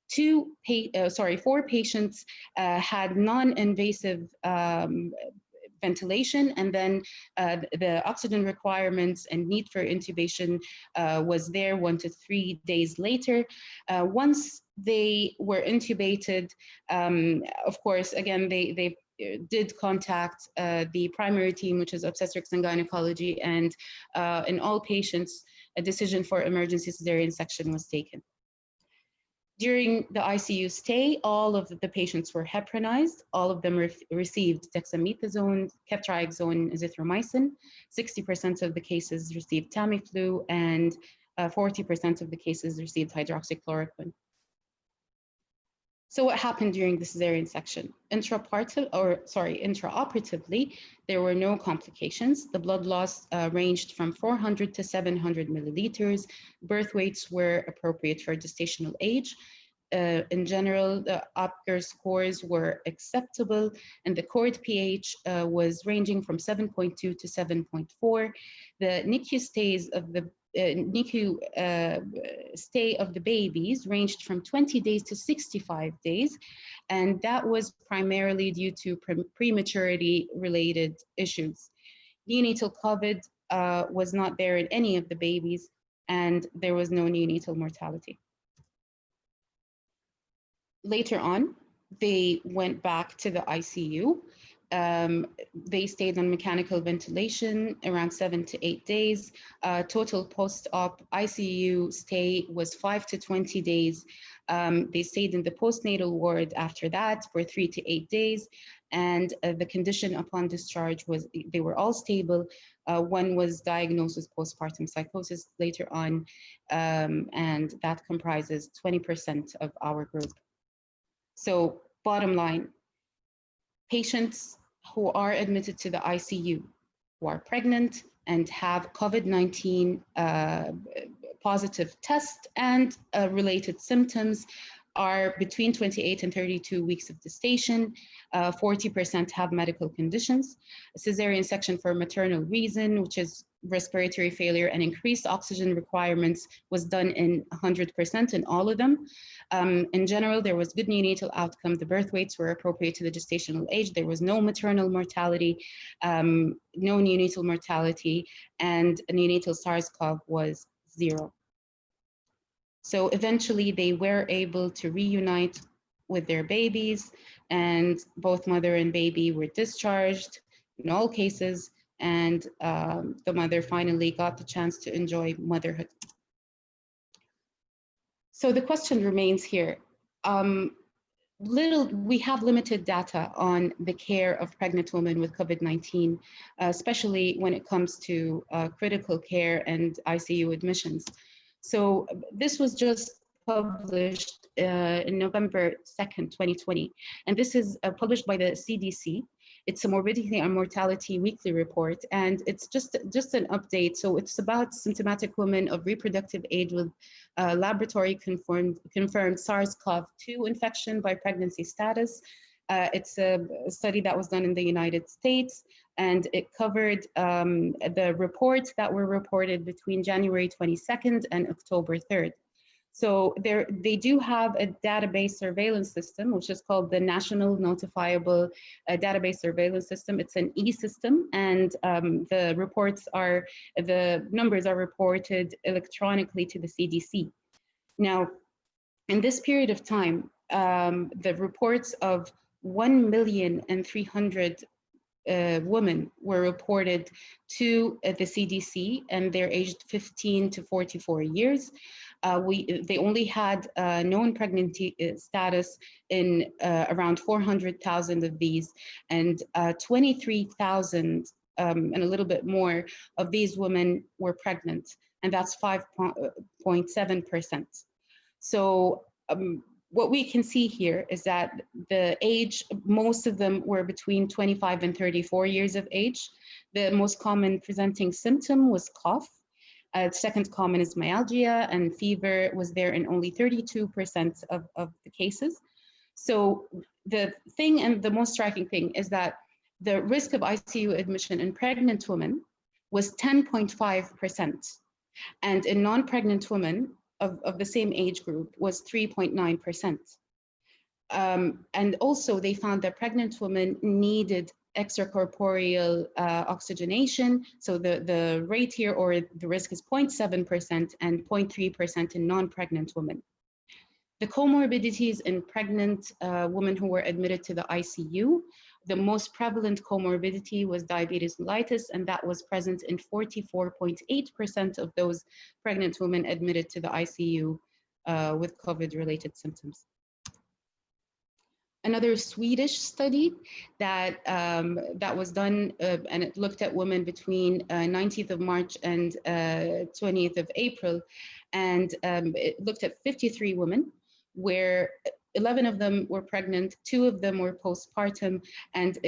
4 patients had non-invasive ventilation, and then the oxygen requirements and need for intubation was there 1 to 3 days later. Once they were intubated, of course, again, they did contact the primary team, which is obstetrics and gynecology, and in all patients, a decision for emergency cesarean section was taken. During the ICU stay, all of the patients were heparinized. All of them received dexamethasone, ceftriaxone, azithromycin. 60% of the cases received Tamiflu, and 40% of the cases received hydroxychloroquine. So what happened during the cesarean section? Intraoperatively, there were no complications. The blood loss ranged from 400 to 700 milliliters. Birth weights were appropriate for gestational age. In general, the Apgar scores were acceptable, and the cord pH was ranging from 7.2 to 7.4. The NICU stays of the NICU stay of the babies ranged from 20 days to 65 days, and that was primarily due to prematurity related issues. Neonatal COVID was not there in any of the babies, and there was no neonatal mortality. Later on, they went back to the ICU. They stayed on mechanical ventilation around 7 to 8 days. Total post-op ICU stay was 5 to 20 days. They stayed in the postnatal ward after that for 3 to 8 days. And the condition upon discharge was they were all stable. One was diagnosed with postpartum psychosis later on, and that comprises 20% of our group. So bottom line, patients who are admitted to the ICU, who are pregnant and have COVID-19 positive test and related symptoms, are between 28 and 32 weeks of gestation. 40% have medical conditions. A cesarean section for maternal reason, which is respiratory failure and increased oxygen requirements, was done in 100% in all of them. In general, there was good neonatal outcome. The birth weights were appropriate to the gestational age. There was no maternal mortality, no neonatal mortality, and neonatal SARS-CoV was 0. So eventually they were able to reunite with their babies, and both mother and baby were discharged in all cases, and the mother finally got the chance to enjoy motherhood. So the question remains here. We have limited data on the care of pregnant women with COVID-19, especially when it comes to critical care and ICU admissions. So this was just published in November 2nd, 2020, and this is published by the CDC. It's a morbidity and mortality weekly report, and it's just an update. So it's about symptomatic women of reproductive age with laboratory confirmed SARS-CoV-2 infection by pregnancy status. It's a study that was done in the United States, and it covered the reports that were reported between January 22nd and October 3rd. So they do have a database surveillance system, which is called the National Notifiable Database Surveillance System. It's an e-system, and the numbers are reported electronically to the CDC. Now, in this period of time, the reports of 1,300,000 women were reported to the CDC, and they're aged 15 to 44 years. They only had known pregnancy status in around 400,000 of these, and 23,000 and a little bit more of these women were pregnant, and that's 5.7%. So what we can see here is that the age, most of them were between 25 and 34 years of age. The most common presenting symptom was cough. Second common is myalgia, and fever was there in only 32% of the cases. So the thing, and the most striking thing, is that the risk of ICU admission in pregnant women was 10.5%, and in non-pregnant women of the same age group was 3.9%. And also they found that pregnant women needed extracorporeal oxygenation. So the rate here, or the risk, is 0.7% and 0.3% in non-pregnant women. The comorbidities in pregnant women who were admitted to the ICU, the most prevalent comorbidity was diabetes mellitus, and that was present in 44.8% of those pregnant women admitted to the ICU with COVID-related symptoms. Another Swedish study that was done, and it looked at women between 19th of March and 20th of April, and it looked at 53 women, where 11 of them were pregnant, 2 of them were postpartum, and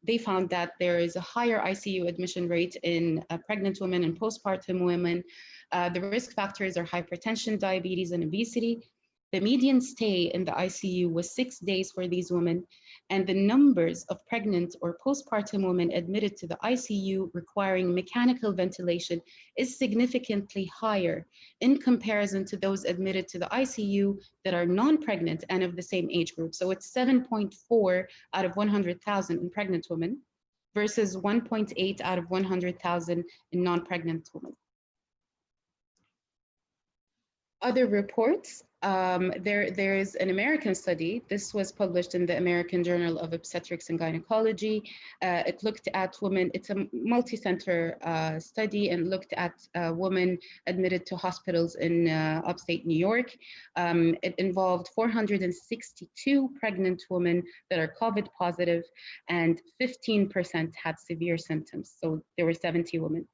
they found that there is a higher ICU admission rate in pregnant women and postpartum women. The risk factors are hypertension, diabetes, and obesity. The median stay in the ICU was 6 days for these women, and the numbers of pregnant or postpartum women admitted to the ICU requiring mechanical ventilation is significantly higher in comparison to those admitted to the ICU that are non-pregnant and of the same age group. So it's 7.4 out of 100,000 in pregnant women versus 1.8 out of 100,000 in non-pregnant women. Other reports, there is an American study. This was published in the American Journal of Obstetrics and Gynecology. It looked at women, it's a multi-center study, and looked at women admitted to hospitals in upstate New York. It involved 462 pregnant women that are COVID positive, and 15% had severe symptoms. So there were 70 women.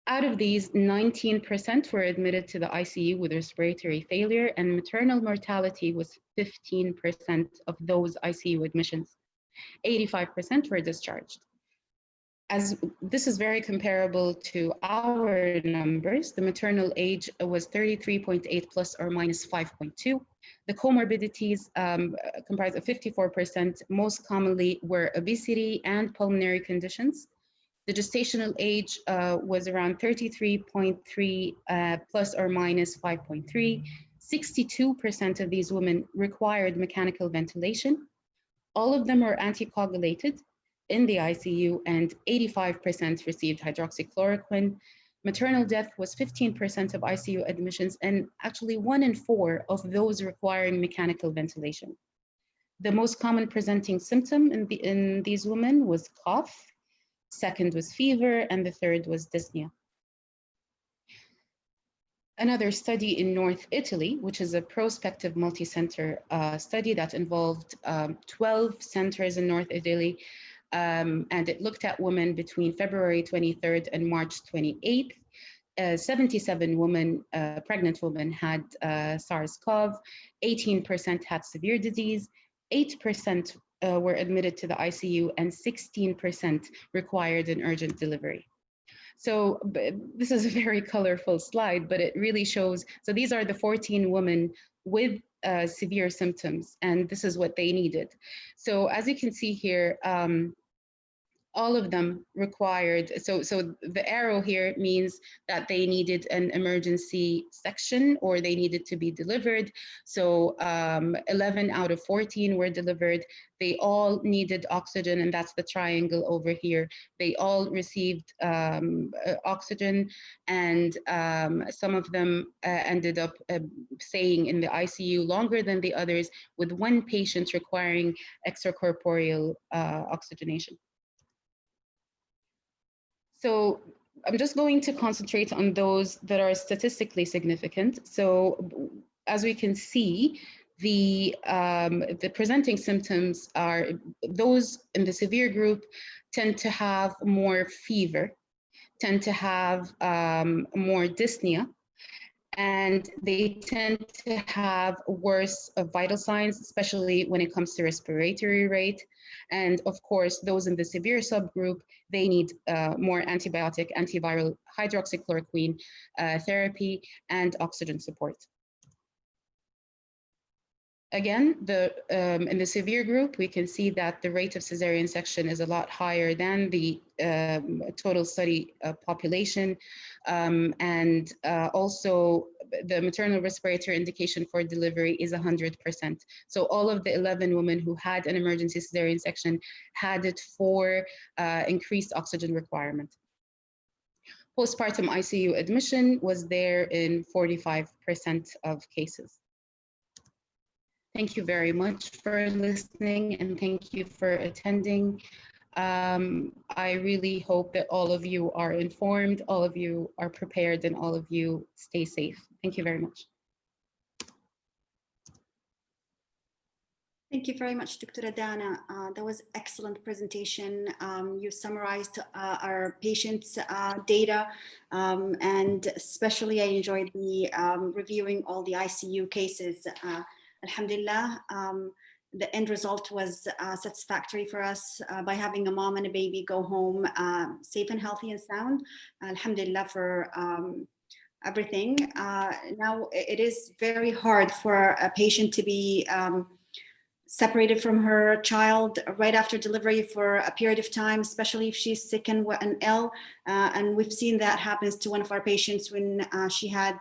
Out of these, 19% were admitted to the ICU with respiratory failure, and maternal mortality was 15% of those ICU admissions. 85% were discharged. as this is very comparable to our numbers, the maternal age was 33.8 plus or minus 5.2. The comorbidities comprised of 54%, most commonly were obesity and pulmonary conditions. The gestational age was around 33.3 plus or minus 5.3. 62% of these women required mechanical ventilation. All of them were anticoagulated in the ICU, and 85% received hydroxychloroquine. Maternal death was 15% of ICU admissions, and actually 1 in 4 of those requiring mechanical ventilation. The most common presenting symptom in these women was cough, second was fever, and the third was dyspnea. Another study in North Italy, which is a prospective multi-center study that involved 12 centers in North Italy, and it looked at women between February 23rd and March 28th. 77 women, pregnant women had SARS-CoV, 18% had severe disease, 8% were admitted to the ICU, and 16% required an urgent delivery. So this is a very colorful slide, but it really shows, so these are the 14 women with severe symptoms, and this is what they needed. So as you can see here, all of them required, so the arrow here means that they needed an emergency section or they needed to be delivered. So 11 out of 14 were delivered. They all needed oxygen, and that's the triangle over here. They all received oxygen, and some of them ended up staying in the ICU longer than the others, with one patient requiring extracorporeal oxygenation. So I'm just going to concentrate on those that are statistically significant. So as we can see, the presenting symptoms are those in the severe group tend to have more fever, tend to have more dyspnea, and they tend to have worse vital signs, especially when it comes to respiratory rate. And of course, those in the severe subgroup, they need more antibiotic, antiviral, hydroxychloroquine therapy, and oxygen support. Again, in the severe group, we can see that the rate of cesarean section is a lot higher than the total study population. And also, the maternal respiratory indication for delivery is 100%. So all of the 11 women who had an emergency cesarean section had it for increased oxygen requirement. Postpartum ICU admission was there in 45% of cases. Thank you very much for listening, and thank you for attending. I really hope that all of you are informed, all of you are prepared, and all of you stay safe. Thank you very much. Thank you very much, Dr. Dana. That was excellent presentation. You summarized our patients' data, and especially I enjoyed the reviewing all the ICU cases. Alhamdulillah, the end result was satisfactory for us by having a mom and a baby go home safe and healthy and sound. Alhamdulillah for everything. Now it is very hard for a patient to be separated from her child right after delivery for a period of time, especially if she's sick and ill. And we've seen that happens to one of our patients when she had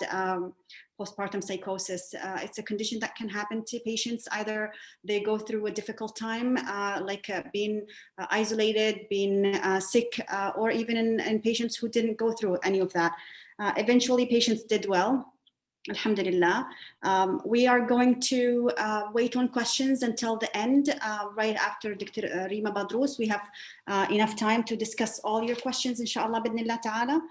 postpartum psychosis. It's a condition that can happen to patients. Either they go through a difficult time, like being isolated, being sick, or even in patients who didn't go through any of that. Eventually, patients did well. Alhamdulillah. We are going to wait on questions until the end, right after Dr. Rima Badrous. We have enough time to discuss all your questions, inshallah, bidnillah ta'ala.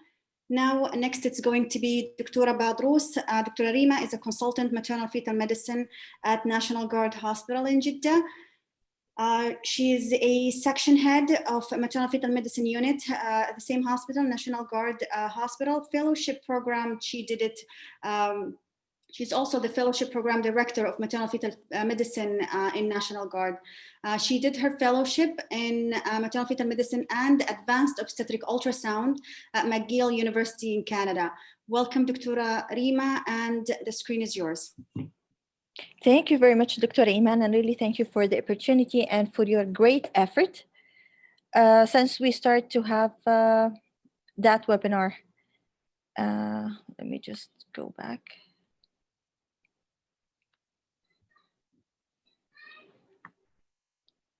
Now, next it's going to be Dr. Badrous. Dr. Rima is a consultant maternal fetal medicine at National Guard Hospital in Jeddah. She is a section head of maternal fetal medicine unit at the same hospital, National Guard Hospital fellowship program. She did it She's also the Fellowship Program Director of Maternal Fetal Medicine in National Guard. She did her fellowship in maternal fetal medicine and advanced obstetric ultrasound at McGill University in Canada. Welcome, Dr. Rima, and the screen is yours. Thank you very much, Dr. Iman, and really thank you for the opportunity and for your great effort since we start to have that webinar. Let me just go back.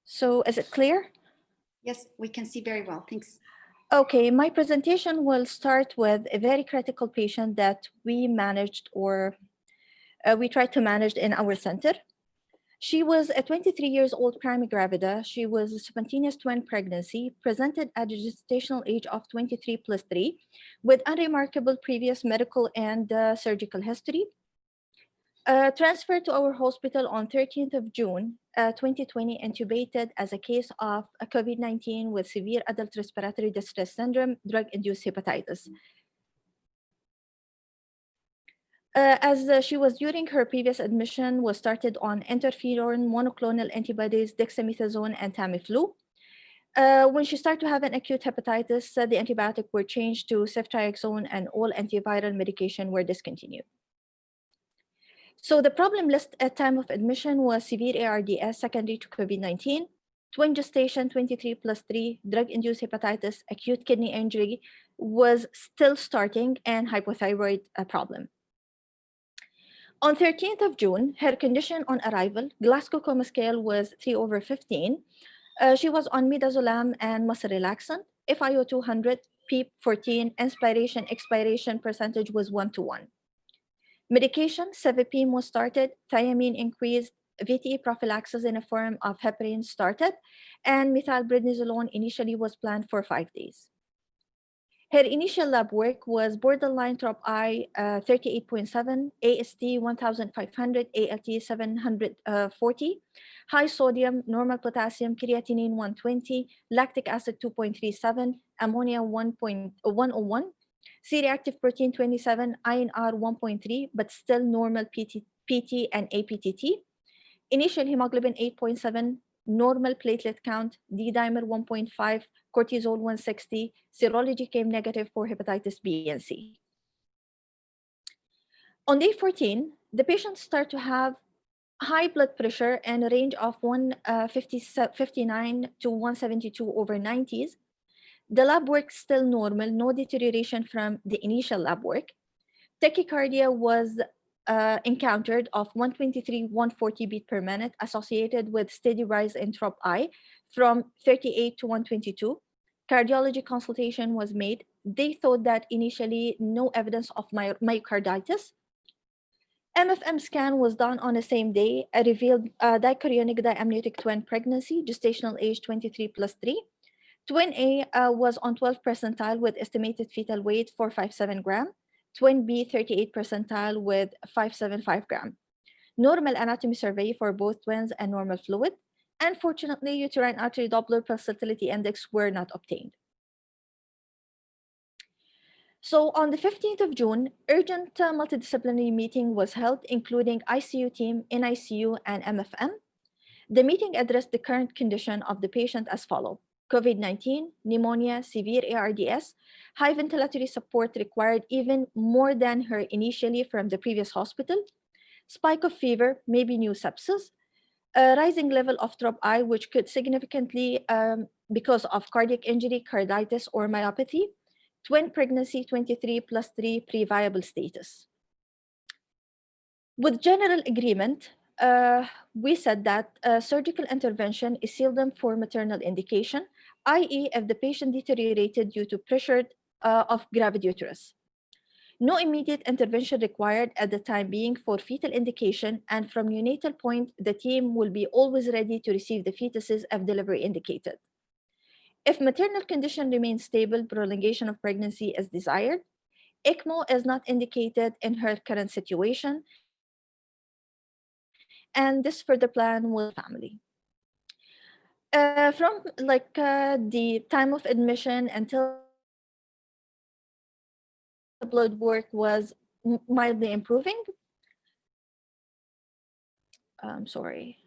So is it clear? Yes, we can see very well. Thanks. Okay, my presentation will start with a very critical patient that we managed or we tried to manage in our center. She was a 23 years old prima gravida. She was a spontaneous twin pregnancy, presented at a gestational age of 23 plus 3, with unremarkable previous medical and surgical history. Transferred to our hospital on 13th of June, 2020, intubated as a case of COVID-19 with severe adult respiratory distress syndrome, drug-induced hepatitis. As she was during her previous admission, was started on interferon monoclonal antibodies, dexamethasone, and Tamiflu. When she started to have an acute hepatitis, the antibiotics were changed to ceftriaxone and all antiviral medication were discontinued. So the problem list at time of admission was severe ARDS secondary to COVID-19, twin gestation 23 plus 3, drug-induced hepatitis, acute kidney injury was still starting, and hypothyroid problem. On 13th of June, her condition on arrival, Glasgow Coma Scale was 3/15. She was on midazolam and muscle relaxant, FiO 200, PEEP 14, inspiration expiration percentage was 1:1. Medication, cefepime was started, thiamine increased, VTE prophylaxis in a form of heparin started, and methylprednisolone initially was planned for 5 days. Her initial lab work was borderline TROP-I 38.7, AST 1500, ALT 740, high sodium, normal potassium, creatinine 120, lactic acid 2.37, ammonia 1.101, C-reactive protein 27, INR 1.3, but still normal PT and APTT. Initial hemoglobin 8.7, normal platelet count, D-dimer 1.5, cortisol 160, serology came negative for hepatitis B and C. On day 14, the patient started to have high blood pressure and a range of 159 to 172/90s. The lab work still normal, no deterioration from the initial lab work. Tachycardia was encountered of 123/140 beat per minute associated with steady rise in TROP-I from 38 to 122. Cardiology consultation was made. They thought that initially no evidence of myocarditis. MFM scan was done on the same day. It revealed dichorionic diamniotic twin pregnancy, gestational age 23 plus 3. Twin A was on 12th percentile with estimated fetal weight 457 gram. Twin B 38th percentile with 575 gram. Normal anatomy survey for both twins and normal fluid. Unfortunately, uterine artery Doppler pulsatility index were not obtained. So on the 15th of June, urgent multidisciplinary meeting was held, including ICU team, NICU, and MFM. The meeting addressed the current condition of the patient as follows. COVID-19, pneumonia, severe ARDS, high ventilatory support required even more than her initially from the previous hospital, spike of fever, maybe new sepsis, a rising level of TROP-I, which could significantly, because of cardiac injury, carditis, or myopathy, twin pregnancy 23 plus 3 pre-viable status. With general agreement, we said that surgical intervention is seldom for maternal indication, i.e. if the patient deteriorated due to pressure of gravid uterus. No immediate intervention required at the time being for fetal indication, and from neonatal point, the team will be always ready to receive the fetuses if delivery indicated. If maternal condition remains stable, prolongation of pregnancy is desired. ECMO is not indicated in her current situation, and this further plan with family. From the time of admission until the blood work was mildly improving. sorry.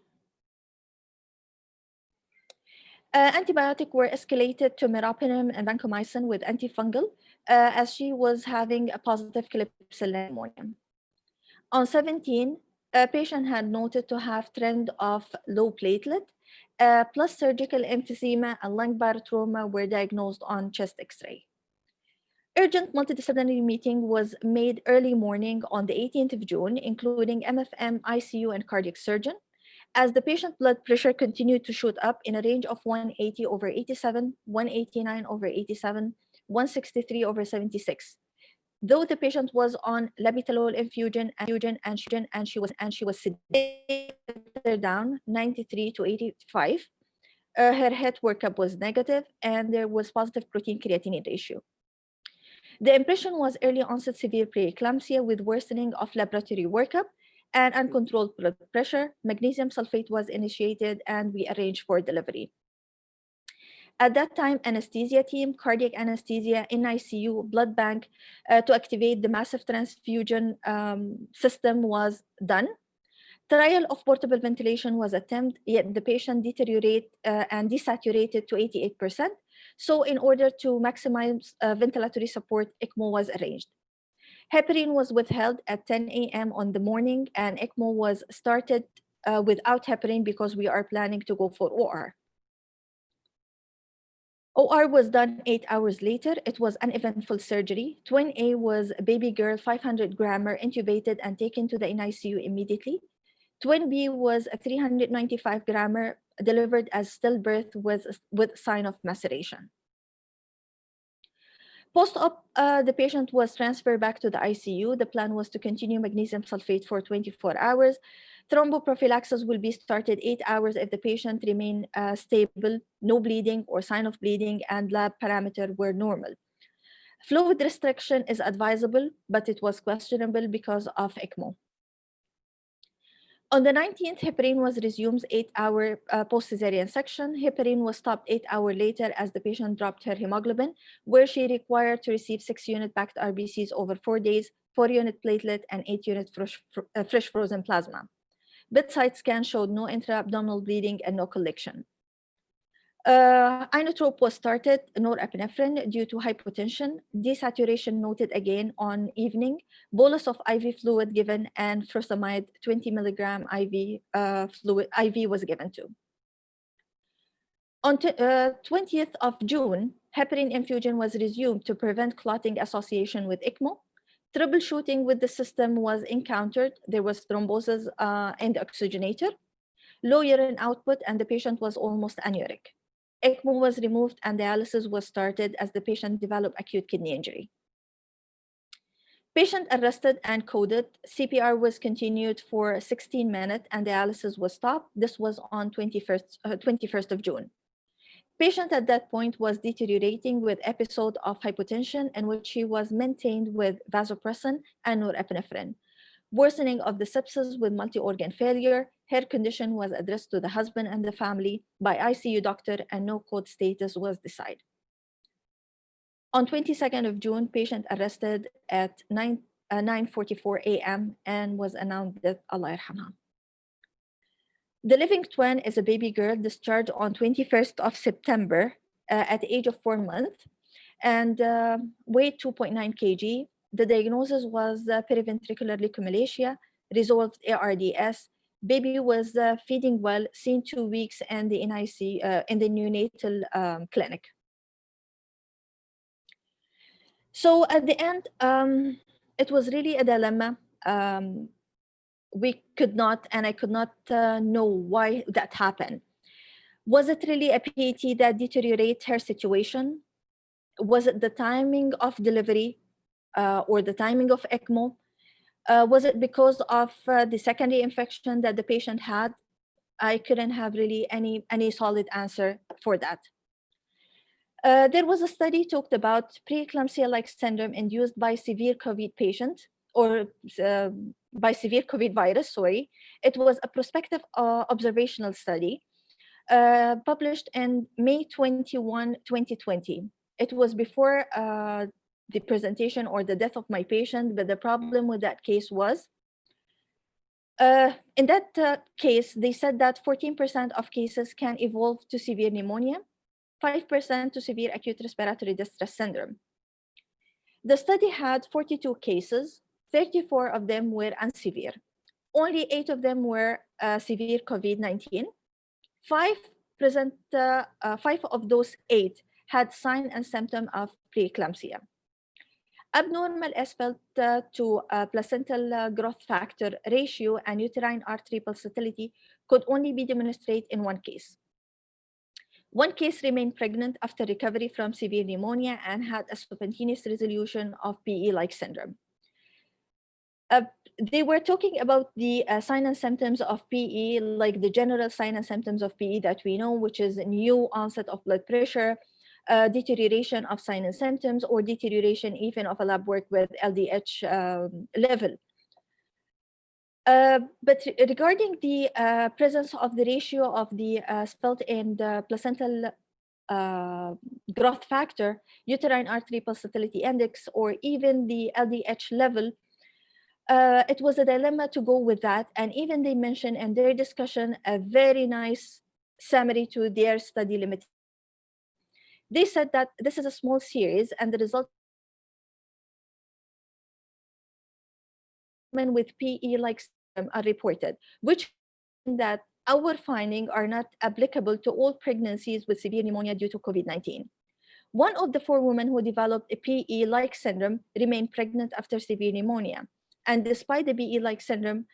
Antibiotics were escalated to meropenem and vancomycin with antifungal as she was having a positive Klebsiella pneumonium. On 17, a patient had noted to have trend of low platelet, plus surgical emphysema and lung barotrauma were diagnosed on chest X-ray. Urgent multidisciplinary meeting was made early morning on the 18th of June, including MFM, ICU, and cardiac surgeon, as the patient blood pressure continued to shoot up in a range of 180/87, 189/87, 163/76. Though the patient was on labetalol infusion and she was sedated down 93 to 85, her head workup was negative and there was positive protein creatinine ratio. The impression was early onset severe preeclampsia with worsening of laboratory workup and uncontrolled blood pressure. Magnesium sulfate was initiated and we arranged for delivery. At that time, anesthesia team, cardiac anesthesia, in ICU, blood bank to activate the massive transfusion system was done. Trial of portable ventilation was attempted, yet the patient deteriorated and desaturated to 88%. So in order to maximize ventilatory support, ECMO was arranged. Heparin was withheld at 10 a.m. on the morning and ECMO was started without heparin because we are planning to go for OR. OR was done 8 hours later. It was uneventful surgery. Twin A was a baby girl, 500 grammer, intubated and taken to the NICU immediately. Twin B was a 395 grammer, delivered as stillbirth with sign of maceration. Post-op, the patient was transferred back to the ICU. The plan was to continue magnesium sulfate for 24 hours. Thromboprophylaxis will be started 8 hours if the patient remained stable, no bleeding or sign of bleeding, and lab parameters were normal. Fluid restriction is advisable, but it was questionable because of ECMO. On the 19th, heparin was resumed 8-hour post-cesarean section. Heparin was stopped 8 hours later as the patient dropped her hemoglobin, where she required to receive 6-unit packed RBCs over 4 days, 4-unit platelet, and 8-unit fresh frozen plasma. Bedside scan showed no intra-abdominal bleeding and no collection. Inotrope was started, norepinephrine due to hypotension, desaturation noted again on evening, bolus of IV fluid given, and furosemide 20 milligram IV was given too. On 20th of June, heparin infusion was resumed to prevent clotting association with ECMO. Troubleshooting with the system was encountered. There was thrombosis in the oxygenator, low urine output, and the patient was almost anuric. ECMO was removed and dialysis was started as the patient developed acute kidney injury. Patient arrested and coded. CPR was continued for 16 minutes and dialysis was stopped. This was on 21st of June. Patient at that point was deteriorating with episode of hypotension in which he was maintained with vasopressin and norepinephrine. Worsening of the sepsis with multi-organ failure. Her condition was addressed to the husband and the family by ICU doctor and no code status was decided. On 22nd of June, patient arrested at 9:44 a.m. and was announced dead, Allah yarhamha. The living twin is a baby girl discharged on 21st of September at the age of 4 months and weighed 2.9 kg. The diagnosis was periventricular leukomalacia, resolved ARDS. Baby was feeding well, seen 2 weeks in the NIC in the neonatal clinic. So at the end, it was really a dilemma. We could not, and I could not know why that happened. Was it really a PET that deteriorated her situation? Was it the timing of delivery or the timing of ECMO? Was it because of the secondary infection that the patient had? I couldn't have really any solid answer for that. There was a study talked about preeclampsia-like syndrome induced by severe COVID patient or by severe COVID virus, sorry. It was a prospective observational study published in May 21, 2020. It was before the presentation or the death of my patient, but the problem with that case was In that case, they said that 14% of cases can evolve to severe pneumonia, 5% to severe acute respiratory distress syndrome. The study had 42 cases, 34 of them were unsevere. Only 8 of them were severe COVID-19. 5 5 of those 8 had sign and symptom of preeclampsia. Abnormal SPELT to placental growth factor ratio and uterine artery pulsatility could only be demonstrated in one case. One case remained pregnant after recovery from severe pneumonia and had a spontaneous resolution of PE-like syndrome. They were talking about the sign and symptoms of PE, like the general sign and symptoms of PE that we know, which is new onset of blood pressure, deterioration of sign and symptoms, or deterioration even of a lab work with LDH level. But regarding the presence of the ratio of the SPELT and placental growth factor, uterine artery pulsatility index, or even the LDH level, it was a dilemma to go with that. And even they mentioned in their discussion a very nice summary to their study limit. They said that this is a small series and the result with PE-like syndrome are reported, which means that our findings are not applicable to all pregnancies with severe pneumonia due to COVID-19. One of the 4 women who developed a PE-like syndrome remained pregnant after severe pneumonia. And despite the PE-like syndrome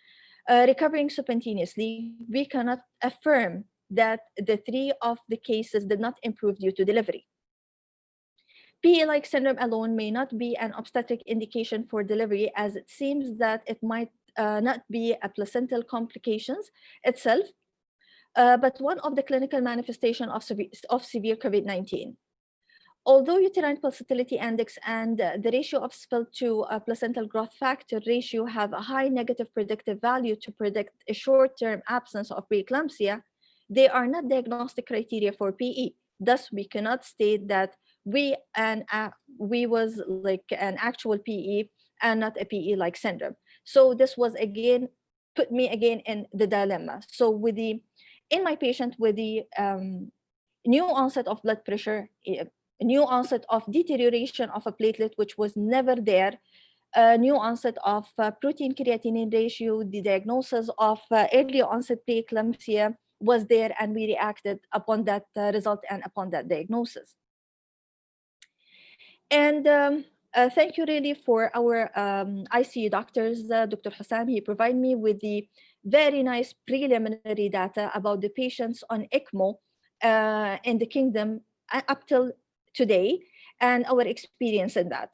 recovering spontaneously, we cannot affirm that the 3 of the cases did not improve due to delivery. PE-like syndrome alone may not be an obstetric indication for delivery, as it seems that it might not be a placental complications itself, but one of the clinical manifestations of severe COVID-19. Although uterine pulsatility index and the ratio of SPELT to placental growth factor ratio have a high negative predictive value to predict a short-term absence of preeclampsia, they are not diagnostic criteria for PE. Thus, we cannot state that we was like an actual PE and not a PE-like syndrome. So this was again, put me again in the dilemma. So with in my patient with the new onset of blood pressure, new onset of deterioration of a platelet, which was never there, new onset of protein creatinine ratio, the diagnosis of early onset preeclampsia was there, and we reacted upon that result and upon that diagnosis. And thank you really for our ICU doctors, Dr. Hussam. He provided me with the very nice preliminary data about the patients on ECMO in the kingdom up till today and our experience in that.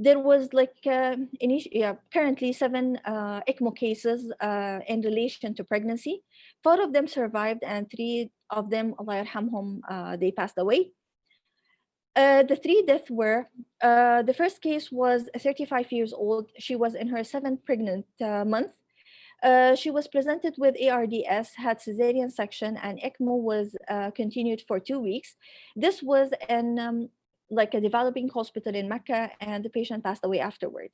There was like currently 7 ECMO cases in relation to pregnancy. 4 of them survived and 3 of them, Allah yarhamhum, they passed away. The 3 deaths were, the first case was 35 years old. She was in her 7th pregnant month. She was presented with ARDS, had cesarean section, and ECMO was continued for 2 weeks. This was in like a developing hospital in Mecca, and the patient passed away afterward.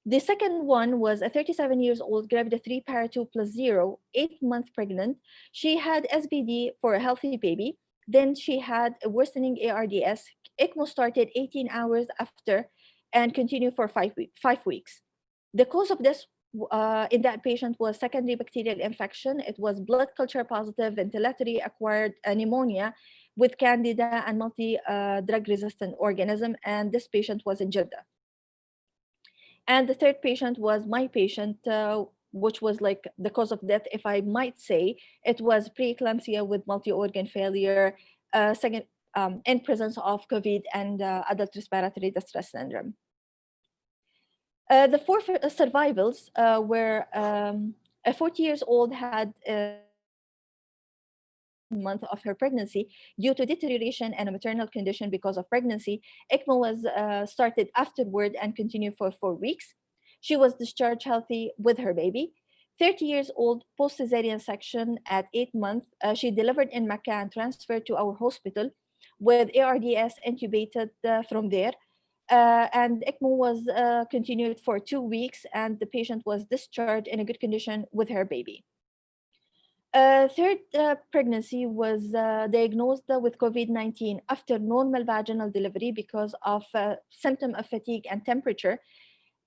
The second one was a 37 years old, gravida 3 para 2 plus 0, 8-month pregnant. She had SBD for a healthy baby. Then she had a worsening ARDS. ECMO started 18 hours after and continued for 5 weeks. The cause of this in that patient was secondary bacterial infection. It was blood culture positive ventilatory acquired pneumonia with candida and multi-drug resistant organism, and this patient was in Jeddah. And the third patient was my patient, which was like the cause of death, if I might say. It was preeclampsia with multi-organ failure, in presence of COVID and adult respiratory distress syndrome. The 4 survivals were a 40 years old had month of her pregnancy due to deterioration and a maternal condition because of pregnancy. ECMO was started afterward and continued for 4 weeks. She was discharged healthy with her baby. 30 years old, post-cesarean section at 8 months. She delivered in Mecca and transferred to our hospital with ARDS intubated from there. and ECMO was continued for 2 weeks, and the patient was discharged in a good condition with her baby. Third pregnancy was diagnosed with COVID-19 after normal vaginal delivery because of symptom of fatigue and temperature.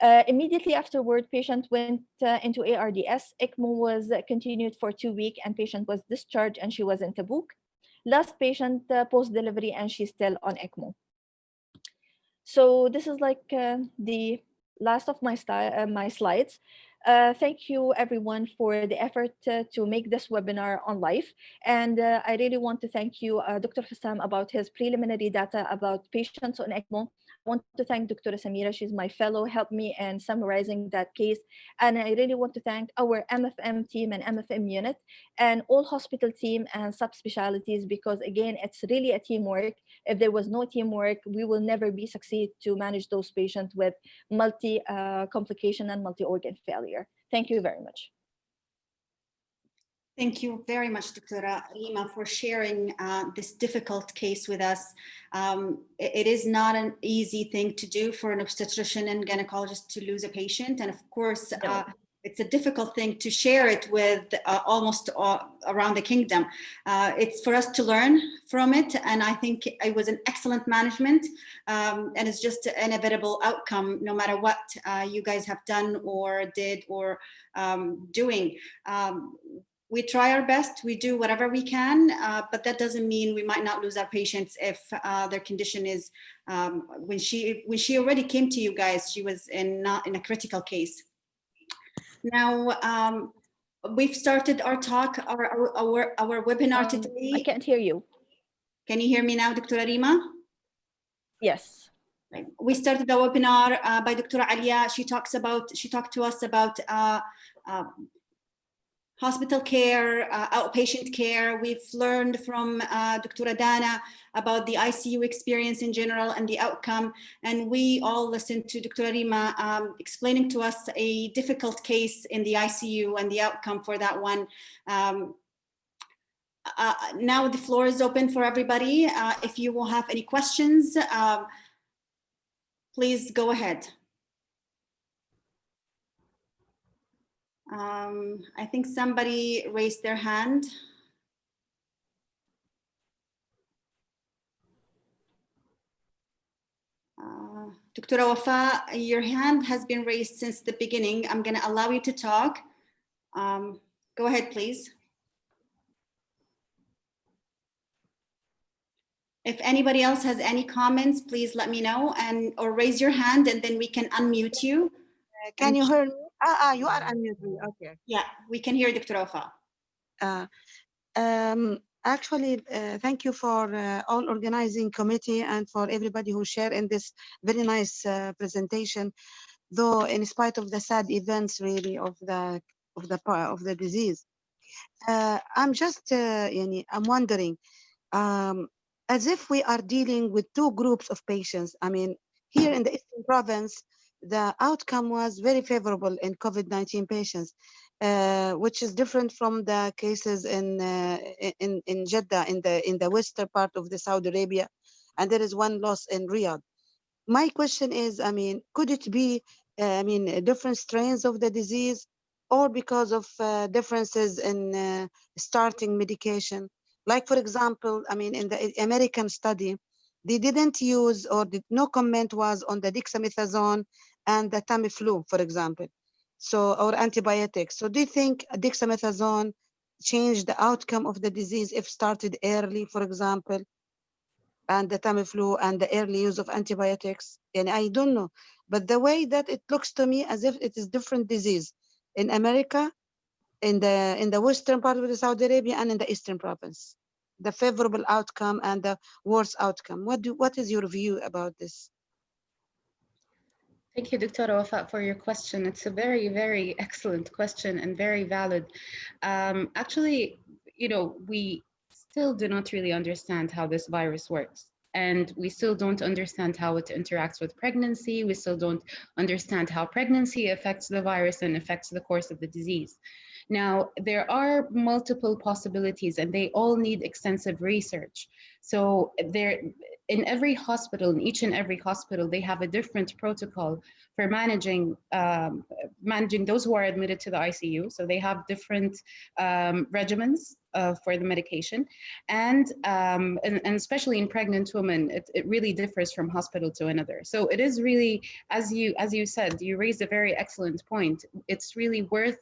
Immediately afterward, patient went into ARDS. ECMO was continued for 2 weeks, and patient was discharged, and she was in Tabuk. Last patient post-delivery, and she's still on ECMO. So this is like the last of my slides. Thank you everyone for the effort to make this webinar on live. And I really want to thank you, Dr. Hussam, about his preliminary data about patients on ECMO. I want to thank Dr. Samira, she's my fellow, helped me in summarizing that case. And I really want to thank our MFM team and MFM unit and all hospital team and subspecialties, because again, it's really a teamwork. If there was no teamwork, we will never be succeed to manage those patients with multi-complication and multi-organ failure. Thank you very much. Thank you very much, Dr. Rima, for sharing this difficult case with us. It is not an easy thing to do for an obstetrician and gynecologist to lose a patient. And of course, it's a difficult thing to share it with almost around the kingdom. It's for us to learn from it. And I think it was an excellent management, and it's just an inevitable outcome, no matter what you guys have done or did or doing. We try our best, we do whatever we can, but that doesn't mean we might not lose our patients if their condition is, when she already came to you guys, she was not in a critical case. Now, we've started our talk, our webinar today. I can't hear you. Can you hear me now, Dr. Rima? Yes. We started the webinar by Dr. Alia. She talked to us about hospital care, outpatient care. We've learned from Dr. Dana about the ICU experience in general and the outcome. And we all listened to Dr. Rima explaining to us a difficult case in the ICU and the outcome for that one. Now the floor is open for everybody. If you will have any questions, please go ahead. I think somebody raised their hand. Dr. Wafa, your hand has been raised since the beginning. I'm going to allow you to talk. Go ahead, please. If anybody else has any comments, please let me know or raise your hand, and then we can unmute you. Can you hear me? You are unmuted. Okay. Yeah, we can hear Dr. Wafa. Actually, thank you for all organizing committee and for everybody who shared in this very nice presentation. Though, in spite of the sad events, really of the disease, I'm just I'm wondering, as if we are dealing with two groups of patients. I mean, here in the Eastern Province, the outcome was very favorable in COVID-19 patients, which is different from the cases in Jeddah, in the western part of the Saudi Arabia, and there is one loss in Riyadh. My question is, I mean, could it be, different strains of the disease, or because of differences in starting medication? Like, for example, I mean, in the American study, they didn't use, or no comment was on the dexamethasone and the Tamiflu, for example, or antibiotics. So do you think dexamethasone changed the outcome of the disease if started early, for example, and the Tamiflu and the early use of antibiotics? And I don't know, but the way that it looks to me as if it is different disease in America, in the western part of the Saudi Arabia, and in the Eastern Province, the favorable outcome and the worse outcome. What is your view about this? Thank you, Dr. Wafa, for your question. It's a very, very excellent question and very valid. Actually, we still do not really understand how this virus works. And we still don't understand how it interacts with pregnancy. We still don't understand how pregnancy affects the virus and affects the course of the disease. Now, there are multiple possibilities, and they all need extensive research. So in every hospital, in each and every hospital, they have a different protocol for managing those who are admitted to the ICU. So they have different regimens for the medication, and especially in pregnant women, it really differs from hospital to another. So it is really, as you said, you raised a very excellent point. It's really worth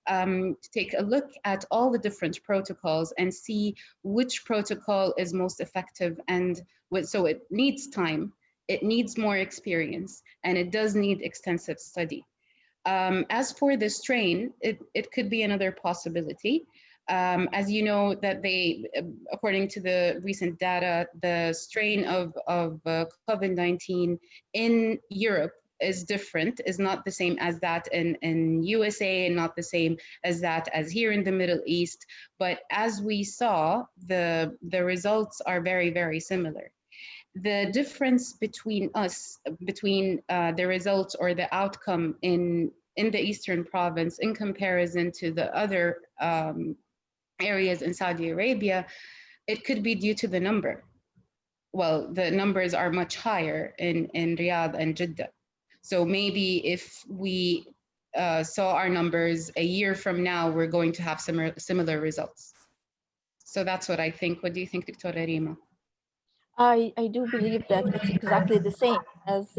to take a look at all the different protocols and see which protocol is most effective. And so it needs time, it needs more experience, and it does need extensive study. As for the strain, it could be another possibility. As you know, that according to the recent data, the strain of COVID-19 in Europe is different, is not the same as that in USA, and not the same as that as here in the Middle East. But as we saw, the results are very, very similar. The difference between the results or the outcome in the Eastern province in comparison to the other areas in Saudi Arabia, it could be due to the number. Well, the numbers are much higher in Riyadh and Jeddah. So maybe if we saw our numbers a year from now, we're going to have similar results. So that's what I think. What do you think, Dr. Rima? I do believe that it's exactly the same as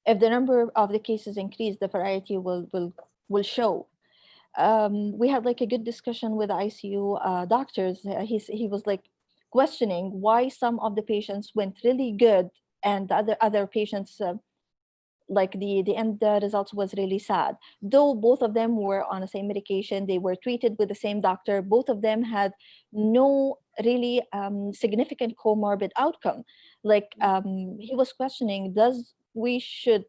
if the number of the cases increase, the variety will show. We had like a good discussion with ICU doctors. He was like questioning why some of the patients went really good and the other patients like the end results was really sad. Though both of them were on the same medication, they were treated with the same doctor, both of them had no really significant comorbid outcome. Like he was questioning, do we should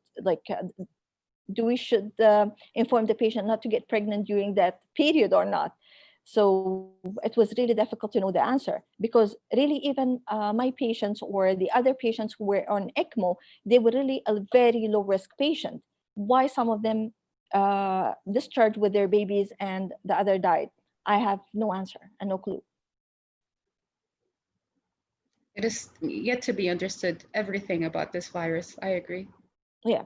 inform the patient not to get pregnant during that period or not? So it was really difficult to know the answer, because really even my patients or the other patients who were on ECMO, they were really a very low risk patient. Why some of them discharged with their babies and the other died? I have no answer and no clue. It is yet to be understood everything about this virus. I agree. Yeah.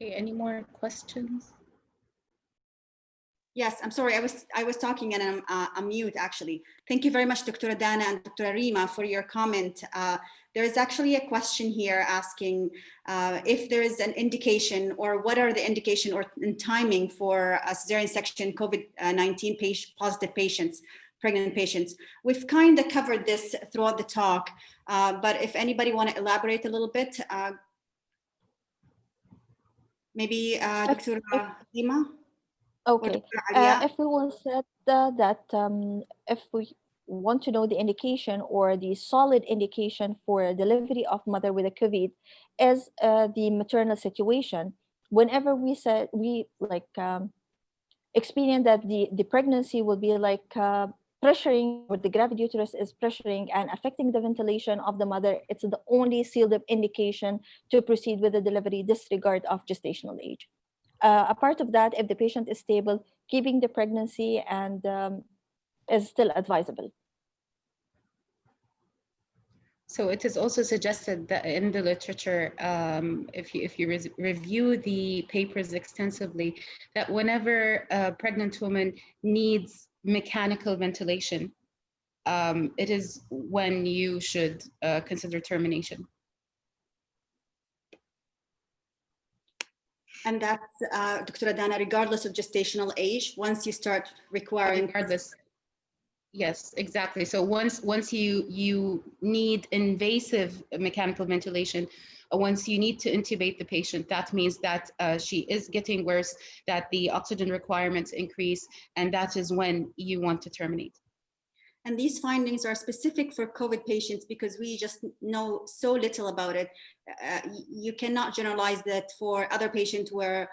Okay, any more questions? Yes, I'm sorry, I was talking and I'm mute actually. Thank you very much, Dr. Dana and Dr. Rima, for your comment. There is actually a question here asking if there is an indication, or what are the indication or timing for cesarean section COVID-19 positive patients, pregnant patients. We've kind of covered this throughout the talk, but if anybody want to elaborate a little bit, maybe Dr. Rima? Okay, if we will set that if we want to know the indication or the solid indication for delivery of mother with a COVID is the maternal situation. Whenever we said experience that the pregnancy will be like pressuring, or the gravid uterus is pressuring and affecting the ventilation of the mother, it's the only sealed up indication to proceed with the delivery, disregard of gestational age. Apart of that, if the patient is stable, keeping the pregnancy and is still advisable. So it is also suggested that in the literature, if you review the papers extensively, that whenever a pregnant woman needs mechanical ventilation, it is when you should consider termination. And that's, Dr. Adana, regardless of gestational age, once you start requiring... Regardless. Yes, exactly. So once you need invasive mechanical ventilation, once you need to intubate the patient, that means that she is getting worse, that the oxygen requirements increase, and that is when you want to terminate. And these findings are specific for COVID patients because we just know so little about it. You cannot generalize that for other patients where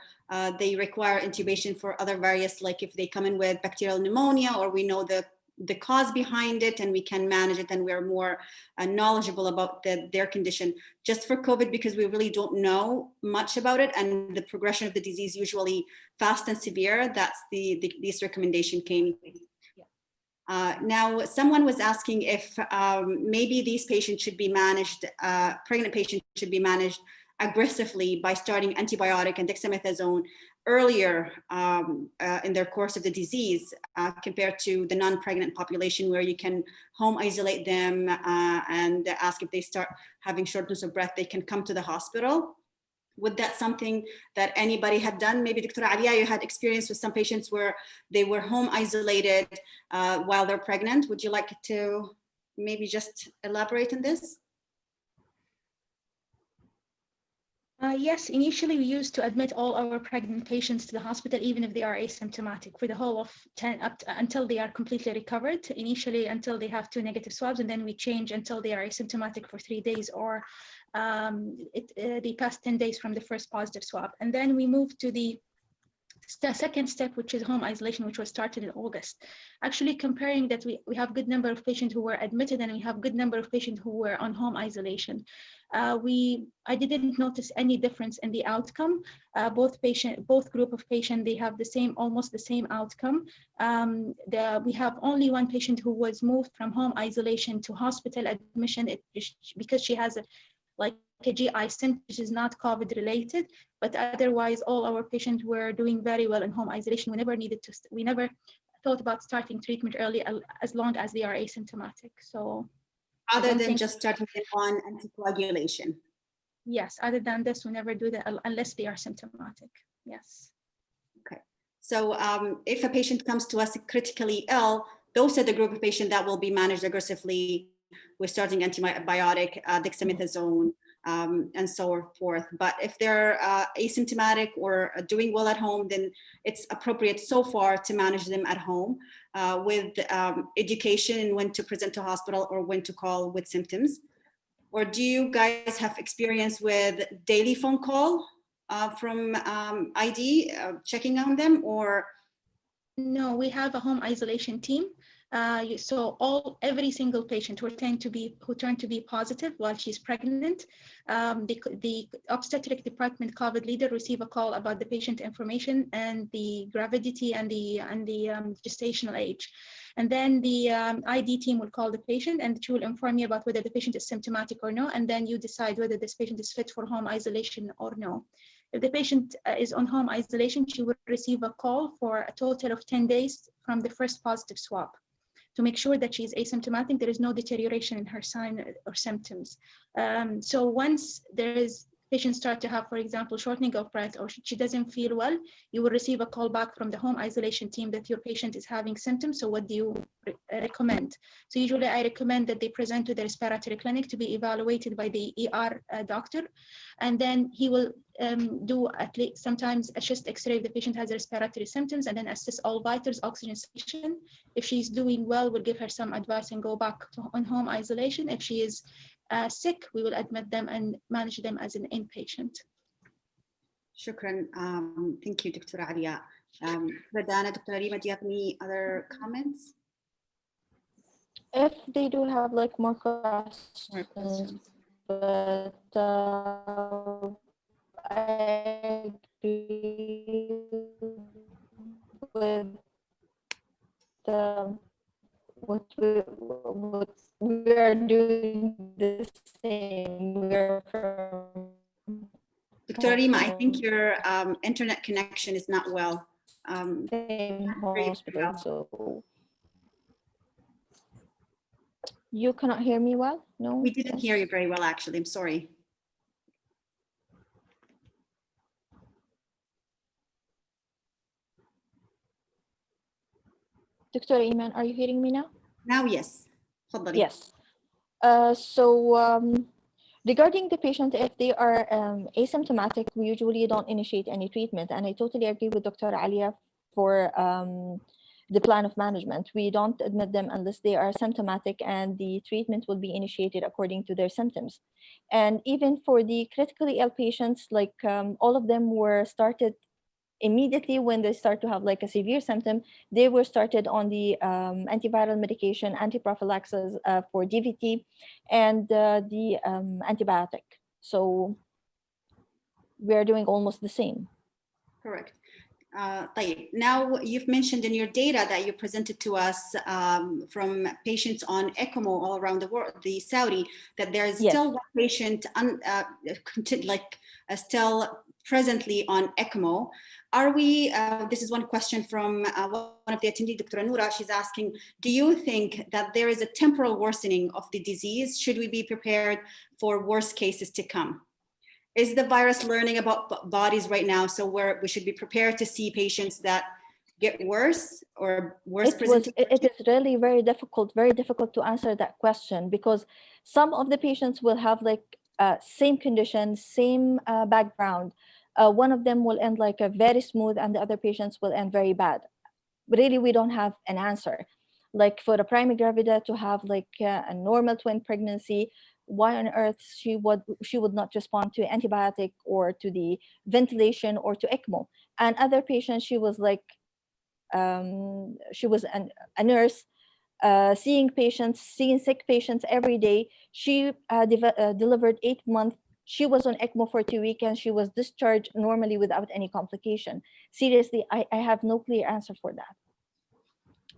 they require intubation for other various, like if they come in with bacterial pneumonia, or we know the cause behind it and we can manage it and we're more knowledgeable about their condition. Just for COVID, because we really don't know much about it and the progression of the disease usually fast and severe, that's this recommendation came. Now, someone was asking if maybe these patients should be managed, pregnant patients should be managed aggressively by starting antibiotic and dexamethasone earlier in their course of the disease compared to the non-pregnant population, where you can home isolate them and ask if they start having shortness of breath, they can come to the hospital. Would that something that anybody had done? Maybe Dr. Alia, you had experience with some patients where they were home isolated while they're pregnant. Would you like to maybe just elaborate on this? Yes, initially we used to admit all our pregnant patients to the hospital, even if they are asymptomatic, for the whole of 10 until they are completely recovered. Initially, until they have 2 negative swabs, and then we change until they are asymptomatic for 3 days, or they pass 10 days from the first positive swab. And then we moved to the second step, which is home isolation, which was started in August. Actually, comparing that, we have good number of patients who were admitted, and we have good number of patients who were on home isolation. I didn't notice any difference in the outcome. Both group of patients, they have almost the same outcome. We have only one patient who was moved from home isolation to hospital admission because she has a GI symptom, which is not COVID related, but otherwise all our patients were doing very well in home isolation. We never thought about starting treatment early as long as they are asymptomatic. So other than just starting them on anticoagulation. Yes, other than this, we never do that unless they are symptomatic. Yes. Okay. So if a patient comes to us critically ill, those are the group of patients that will be managed aggressively with starting antibiotic, dexamethasone, and so forth. But if they're asymptomatic or doing well at home, then it's appropriate so far to manage them at home with education in when to present to hospital or when to call with symptoms. Or do you guys have experience with daily phone call from ID, checking on them, or? No, we have a home isolation team. So every single patient who turned to be positive while she's pregnant, the obstetric department COVID leader receive a call about the patient information and the gravidity and the gestational age, and then the ID team will call the patient and she will inform you about whether the patient is symptomatic or no, and then you decide whether this patient is fit for home isolation or no. If the patient is on home isolation, she will receive a call for a total of 10 days from the first positive swab to make sure that she's asymptomatic, there is no deterioration in her sign or symptoms. So once patients start to have, for example, shortening of breath, or she doesn't feel well, you will receive a call back from the home isolation team that your patient is having symptoms. So what do you recommend? So usually I recommend that they present to the respiratory clinic to be evaluated by the ER doctor. And then he will do at least sometimes a chest x-ray if the patient has respiratory symptoms, and then assess all vitals, oxygen saturation. If she's doing well, we'll give her some advice and go back on home isolation. If she is sick, we will admit them and manage them as an inpatient. Shukran. Thank you, Dr. Alia. Radana, Dr. Arima, do you have any other comments? If they do have more questions, but I agree with what we are doing the same. Dr. Arima, I think your internet connection is not well. Same hospital, so you cannot hear me well? No? We didn't hear you very well, actually. I'm sorry. Dr. Iman, are you hearing me now? Now, yes. Yes. Regarding the patient, if they are asymptomatic, we usually don't initiate any treatment. And I totally agree with Dr. Alia for the plan of management. We don't admit them unless they are symptomatic, and the treatment will be initiated according to their symptoms. And even for the critically ill patients, like all of them were started immediately when they start to have like a severe symptom. They were started on the antiviral medication, antiprophylaxis for DVT, and the antibiotic. So we are doing almost the same. Correct. Now you've mentioned in your data that you presented to us from patients on ECMO all around the world, the Saudi, that there is still one patient still presently on ECMO. Are we, this is one question from one of the attendees, Dr. Noura. She's asking, do you think that there is a temporal worsening of the disease? Should we be prepared for worse cases to come? Is the virus learning about bodies right now, so we should be prepared to see patients that get worse or worse presentation? It is really very difficult to answer that question, because some of the patients will have like same conditions, same background. One of them will end like a very smooth, and the other patients will end very bad. Really, we don't have an answer. Like for a primary gravida to have like a normal twin pregnancy, why on earth she would not respond to antibiotic or to the ventilation or to ECMO? And other patients, she was like, she was a nurse, seeing sick patients every day. She delivered 8 months. She was on ECMO for 2 weeks, and she was discharged normally without any complication. Seriously, I have no clear answer for that.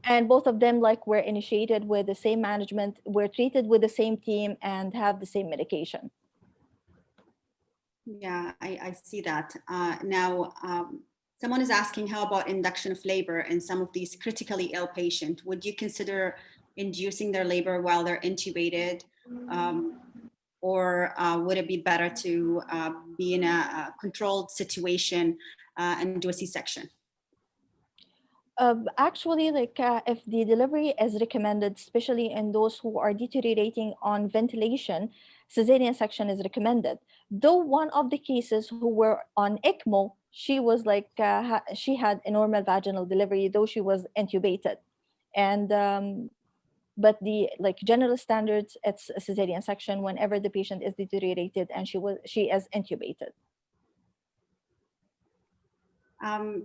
And both of them like were initiated with the same management, were treated with the same team, and have the same medication. Yeah, I see that. Now, someone is asking, how about induction of labor in some of these critically ill patients? Would you consider inducing their labor while they're intubated? Or would it be better to be in a controlled situation and do a C-section? Actually, like if the delivery is recommended, especially in those who are deteriorating on ventilation, cesarean section is recommended. Though one of the cases who were on ECMO, she was like, she had a normal vaginal delivery, though she was intubated. And but the like general standards, it's a cesarean section whenever the patient is deteriorated and she is intubated.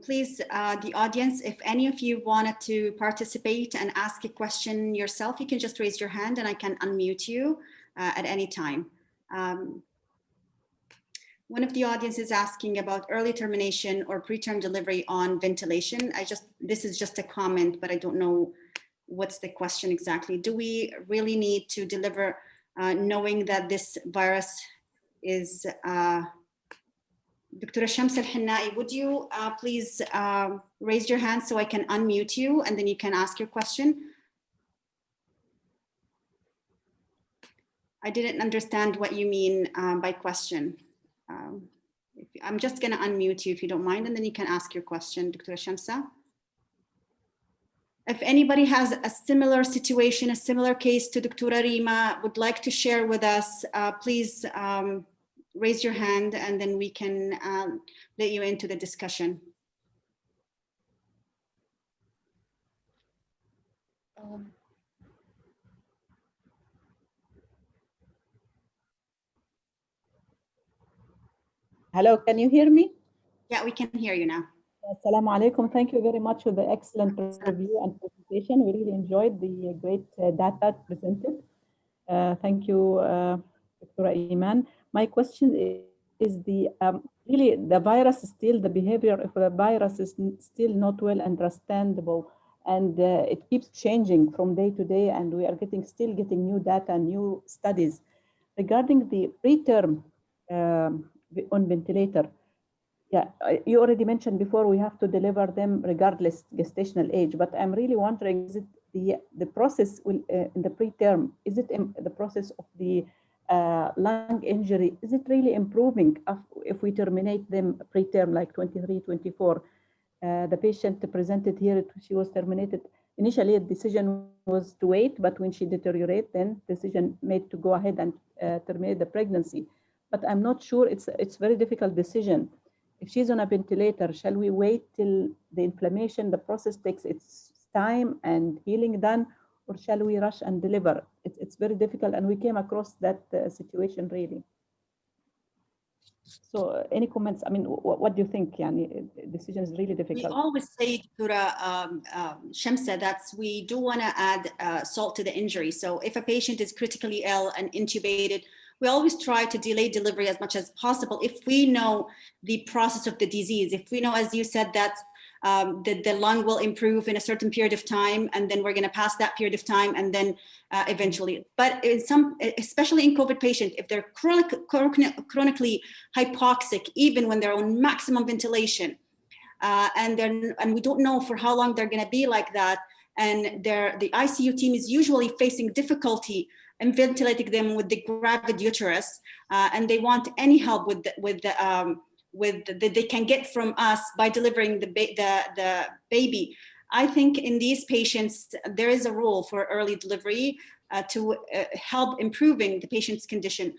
Please, the audience, if any of you wanted to participate and ask a question yourself, you can just raise your hand and I can unmute you at any time. One of the audience is asking about early termination or preterm delivery on ventilation. This is just a comment, but I don't know what's the question exactly. Do we really need to deliver knowing that this virus is Dr. Shams Al-Hannai, would you please raise your hand so I can unmute you and then you can ask your question? I didn't understand what you mean by question. I'm just going to unmute you if you don't mind, and then you can ask your question, Dr. Shamsa. If anybody has a similar situation, a similar case to Dr. Rima, would like to share with us, please raise your hand and then we can let you into the discussion. Hello, can you hear me? Yeah, we can hear you now. Assalamu alaikum. Thank you very much for the excellent review and presentation. We really enjoyed the great data presented. Thank you, Dr. Iman. My question is really the virus is still, the behavior of the virus is still not well understandable, and it keeps changing from day to day, and we are still getting new data, new studies. Regarding the preterm on ventilator, yeah, you already mentioned before we have to deliver them regardless gestational age, but I'm really wondering, is it the process will, in the preterm, is it the process of the lung injury, is it really improving if we terminate them preterm like 23, 24? The patient presented here, she was terminated. Initially, the decision was to wait, but when she deteriorated, then decision made to go ahead and terminate the pregnancy. But I'm not sure, it's a very difficult decision. If she's on a ventilator, shall we wait till the inflammation, the process takes its time and healing done, or shall we rush and deliver? It's very difficult, and we came across that situation really. So any comments? I mean, what do you think? Yani, decision is really difficult. We always say, Dura Shamsa, that we do want to add salt to the injury. So if a patient is critically ill and intubated, we always try to delay delivery as much as possible if we know the process of the disease. If we know, as you said, that the lung will improve in a certain period of time, and then we're going to pass that period of time, and then eventually. But in some, especially in COVID patients, if they're chronically hypoxic, even when they're on maximum ventilation, and we don't know for how long they're going to be like that, and the ICU team is usually facing difficulty in ventilating them with the gravid uterus, and they want any help that they can get from us by delivering the baby. I think in these patients, there is a role for early delivery to help improving the patient's condition.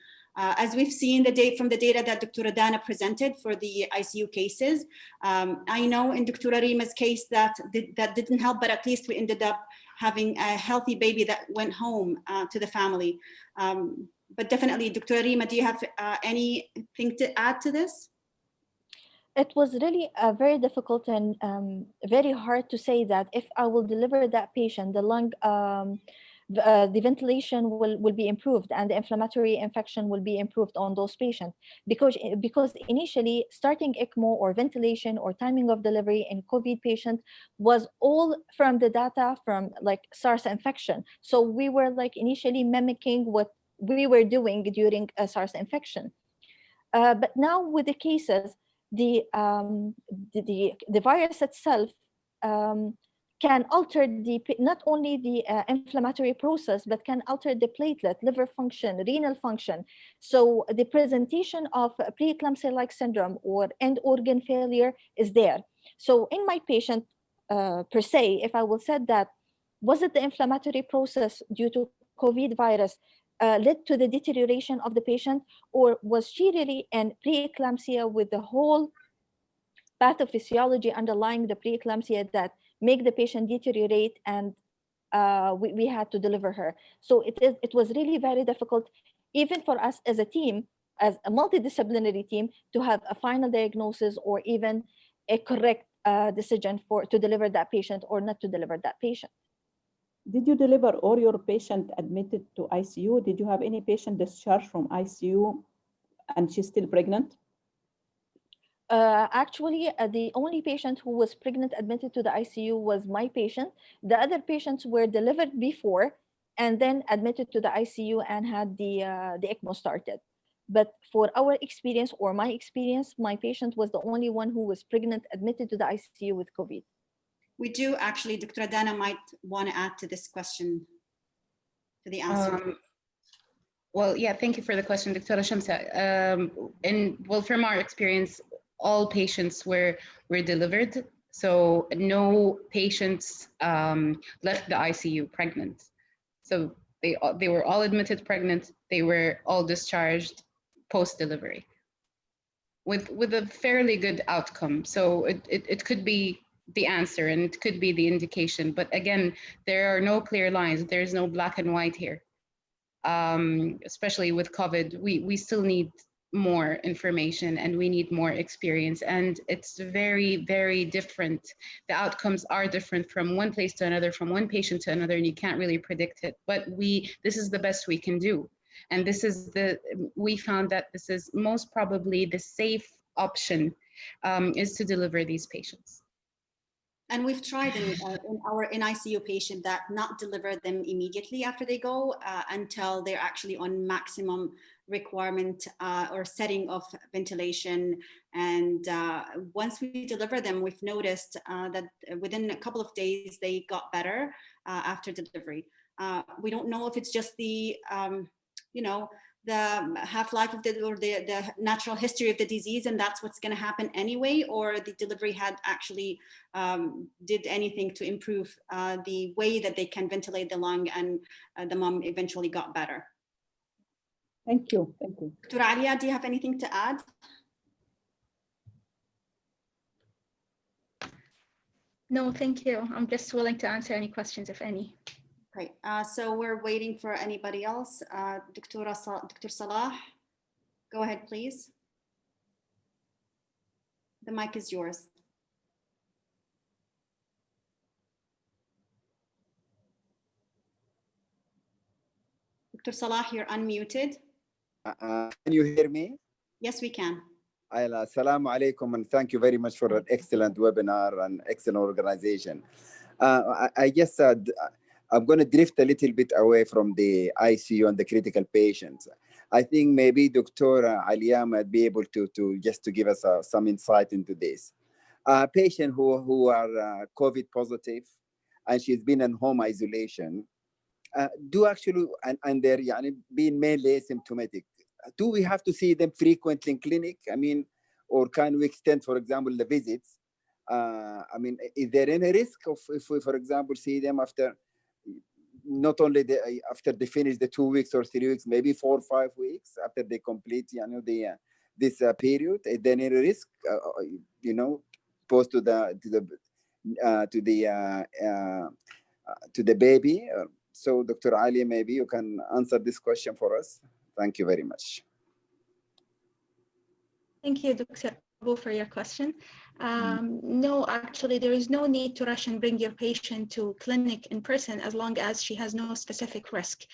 As we've seen from the data that Dr. Dana presented for the ICU cases, I know in Dr. Rima's case that didn't help, but at least we ended up having a healthy baby that went home to the family. But definitely, Dr. Rima, do you have anything to add to this? It was really very difficult and very hard to say that if I will deliver that patient, the lung, the ventilation will be improved and the inflammatory infection will be improved on those patients. Because initially starting ECMO or ventilation or timing of delivery in COVID patient was all from the data from like SARS infection. So we were like initially mimicking what we were doing during a SARS infection. But now with the cases, the virus itself can alter not only the inflammatory process, but can alter the platelet, liver function, renal function. So the presentation of preeclampsia-like syndrome or end organ failure is there. So in my patient per se, if I will say that, was it the inflammatory process due to COVID virus led to the deterioration of the patient, or was she really in preeclampsia with the whole pathophysiology underlying the preeclampsia that make the patient deteriorate, and we had to deliver her? So it was really very difficult, even for us as a team, as a multidisciplinary team, to have a final diagnosis or even a correct decision to deliver that patient or not to deliver that patient. Did you deliver all your patient admitted to ICU? Did you have any patient discharged from ICU and she's still pregnant? Actually, the only patient who was pregnant admitted to the ICU was my patient. The other patients were delivered before and then admitted to the ICU and had the ECMO started. But for our experience or my experience, my patient was the only one who was pregnant admitted to the ICU with COVID. We do actually, Dr. Dana might want to add to this question, to the answer. Well, yeah, thank you for the question, Dr. Shamsa. Well, from our experience, all patients were delivered. So no patients left the ICU pregnant. So they were all admitted pregnant. They were all discharged post-delivery with a fairly good outcome. So it could be the answer and it could be the indication. But again, there are no clear lines. There's no black and white here. Especially with COVID, we still need more information and we need more experience, and it's very, very different. The outcomes are different from one place to another, from one patient to another, and you can't really predict it. But this is the best we can do, and we found that this is most probably the safe option, is to deliver these patients. And we've tried in our ICU patient that not deliver them immediately after they go until they're actually on maximum requirement or setting of ventilation. And once we deliver them, we've noticed that within a couple of days, they got better after delivery. We don't know if it's just the, the half-life of the natural history of the disease, and that's what's going to happen anyway, or the delivery had actually did anything to improve the way that they can ventilate the lung, and the mom eventually got better. Thank you. Thank you. Dr. Alia, do you have anything to add? No, thank you. I'm just willing to answer any questions, if any. Great. So we're waiting for anybody else. Dr. Salah, go ahead, please. The mic is yours. Dr. Salah, you're unmuted. Can you hear me? Yes, we can. Assalamu alaikum, and thank you very much for an excellent webinar and excellent organization. I guess I'm going to drift a little bit away from the ICU and the critical patients. I think maybe Dr. Alia might be able to give us some insight into this. Patient who are COVID positive, and she's been in home isolation, do actually, and they're being mainly asymptomatic. Do we have to see them frequently in clinic? I mean, or can we extend, for example, the visits? I mean, is there any risk of if we, for example, see them after not only after they finish the 2 weeks or 3 weeks, maybe 4 or 5 weeks after they complete, this period? Is there any risk, posed to the baby? So, Dr. Ali, maybe you can answer this question for us. Thank you very much. Thank you, Dr. Abu, for your question. No, actually, there is no need to rush and bring your patient to clinic in person as long as she has no specific risk.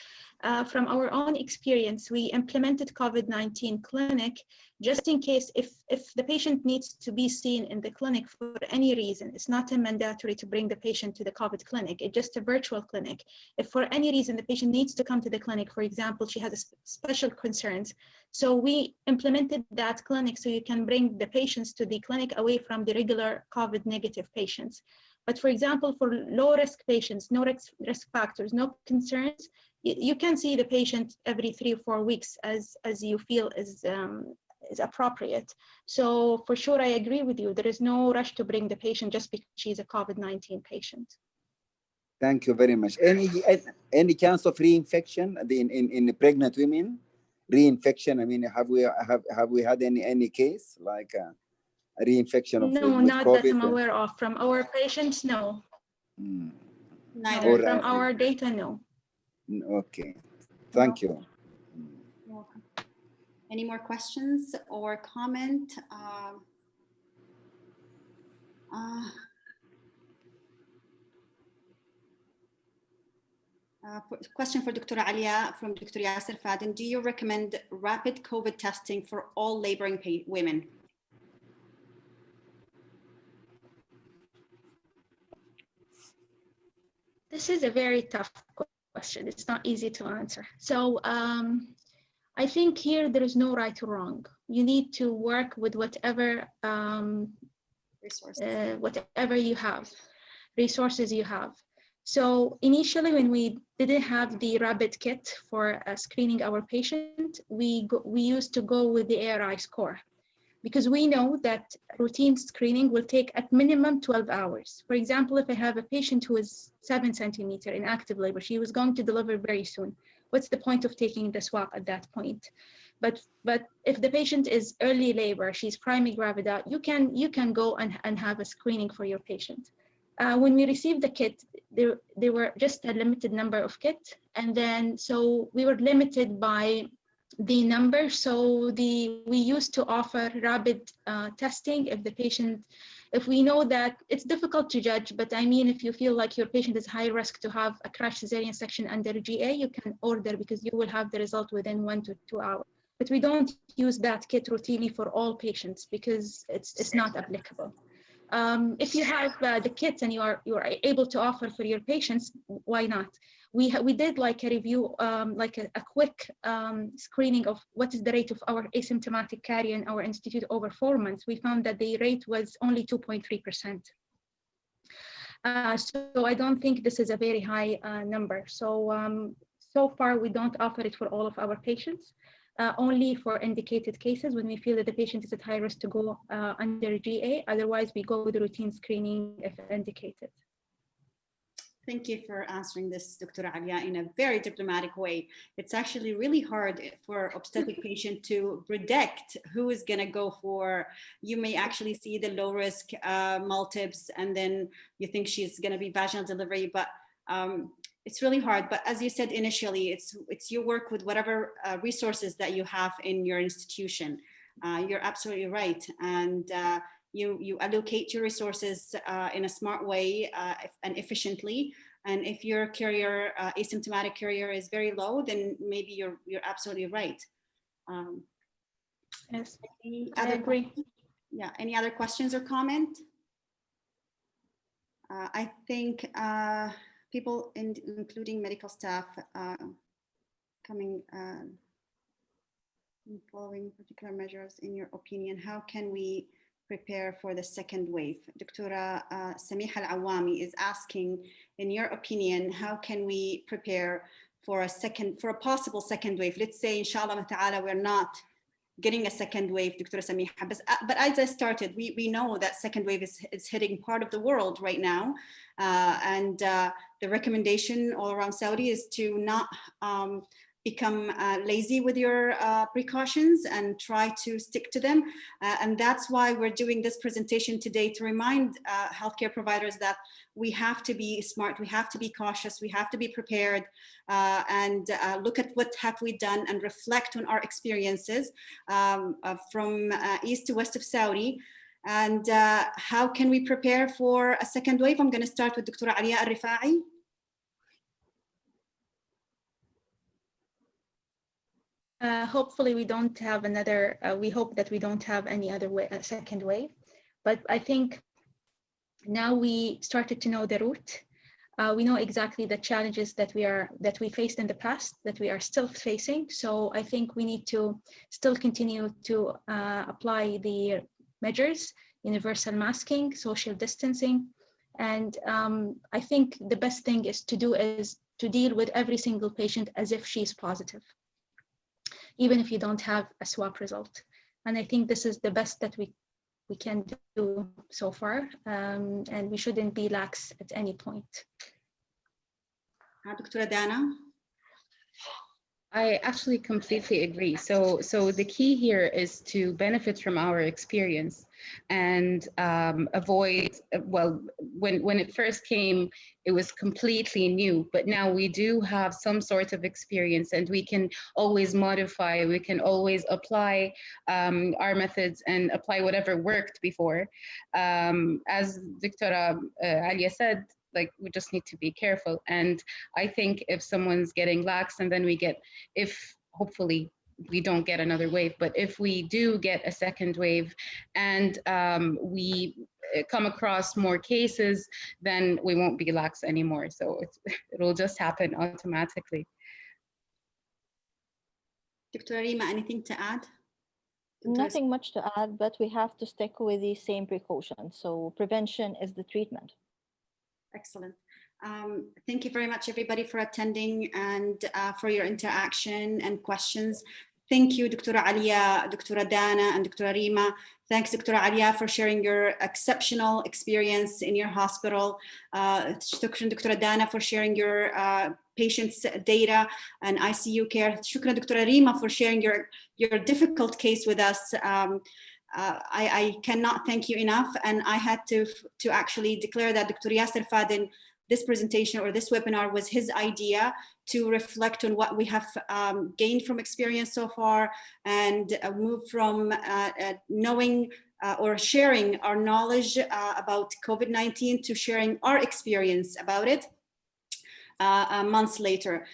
From our own experience, we implemented COVID-19 clinic just in case if the patient needs to be seen in the clinic for any reason. It's not a mandatory to bring the patient to the COVID clinic. It's just a virtual clinic. If for any reason the patient needs to come to the clinic, for example, she has special concerns, so we implemented that clinic so you can bring the patients to the clinic away from the regular COVID negative patients. But for example, for low risk patients, no risk factors, no concerns, you can see the patient every 3 or 4 weeks as you feel is appropriate. So for sure, I agree with you. There is no rush to bring the patient just because she's a COVID-19 patient. Thank you very much. Any chance of reinfection in pregnant women? Reinfection. I mean, have we had any case like a reinfection of no, with not COVID? that I'm aware of. From our patients, no. Neither. From our data, no. Okay, thank you. You're welcome. Any more questions or comment? Question for Dr. Alia from Dr. Yasser Fadin. Do you recommend rapid COVID testing for all laboring women? This is a very tough question. It's not easy to answer. So I think here there is no right or wrong. You need to work with whatever whatever you have, resources you have. So initially, when we didn't have the rapid kit for screening our patient, we used to go with the ARI score, because we know that routine screening will take at minimum 12 hours. For example, if I have a patient who is 7 centimeter in active labor, she was going to deliver very soon. What's the point of taking the swab at that point? But if the patient is early labor, she's primigravida, you can go and have a screening for your patient. When we received the kit, there were just a limited number of kits, and then so we were limited by the number. So we used to offer rapid testing if we know that it's difficult to judge, but I mean, if you feel like your patient is high risk to have a crash cesarean section under GA, you can order because you will have the result within 1 to 2 hours. But we don't use that kit routinely for all patients because it's not applicable. If you have the kits and you are able to offer for your patients, why not? We did like a review, like a quick screening of what is the rate of our asymptomatic carrier in our institute over 4 months. We found that the rate was only 2.3%. So I don't think this is a very high number. So far, we don't offer it for all of our patients. Only for indicated cases when we feel that the patient is at high risk to go under GA. Otherwise, we go with routine screening if indicated. Thank you for answering this, Dr. Alia, in a very diplomatic way. It's actually really hard for obstetric patient to predict who is going to go for. You may actually see the low risk multiples, and then you think she's going to be vaginal delivery, but it's really hard. But as you said initially, it's your work with whatever resources that you have in your institution. You're absolutely right. And you allocate your resources in a smart way and efficiently. And if your carrier, asymptomatic carrier is very low, then maybe you're absolutely right. Yes, I agree. Yeah, any other questions or comment? I think people, including medical staff, coming following particular measures, in your opinion, how can we prepare for the second wave? Dr. Samiha Al-Awami is asking, in your opinion, how can we prepare for a possible second wave? Let's say, inshallah ta'ala, we're not getting a second wave, Dr. Samiha. But as I started, we know that second wave is hitting part of the world right now. And the recommendation all around Saudi is to not become lazy with your precautions and try to stick to them. And that's why we're doing this presentation today, to remind healthcare providers that we have to be smart, we have to be cautious, we have to be prepared, and look at what have we done and reflect on our experiences from east to west of Saudi. And how can we prepare for a second wave? I'm going to start with Dr. Alia Al-Rifai. Hopefully we don't have another, we hope that we don't have any other second wave, but I think now we started to know the route. We know exactly the challenges that we faced in the past, that we are still facing. So I think we need to still continue to apply the measures, universal masking, social distancing. And I think the best thing is to deal with every single patient as if she's positive, even if you don't have a swab result. And I think this is the best that we can do so far, and we shouldn't be lax at any point. Dr. Dana? I actually completely agree. So the key here is to benefit from our experience and avoid, well, when it first came, it was completely new, but now we do have some sort of experience and we can always modify, we can always apply our methods and apply whatever worked before. As Dr. Alia said, like, we just need to be careful. And I think if someone's getting lax and then if hopefully we don't get another wave, but if we do get a second wave and we come across more cases, then we won't be lax anymore. So it'll just happen automatically. Dr. Rima, anything to add? Nothing much to add, but we have to stick with the same precautions. So prevention is the treatment. Excellent. Thank you very much, everybody, for attending and for your interaction and questions. Thank you, Dr. Alia, Dr. Dana, and Dr. Rima. Thanks, Dr. Alia, for sharing your exceptional experience in your hospital. Shukran, Dr. Dana, for sharing your patients' data and ICU care. Shukran, Dr. Rima, for sharing your difficult case with us. I cannot thank you enough, and I had to actually declare that Dr. Yasser Fadin, this presentation or this webinar was his idea to reflect on what we have gained from experience so far and move from knowing or sharing our knowledge about COVID-19 to sharing our experience about it months later.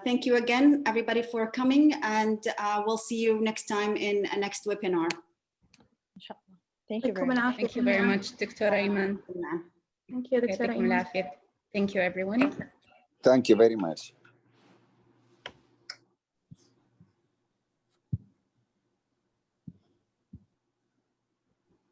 Thank you again, everybody, for coming, and we'll see you next time in a next webinar. Thank you very much. Thank you very much, Dr. Ayman. Thank you, Dr. Ayman. Thank you, everyone. Thank you very much.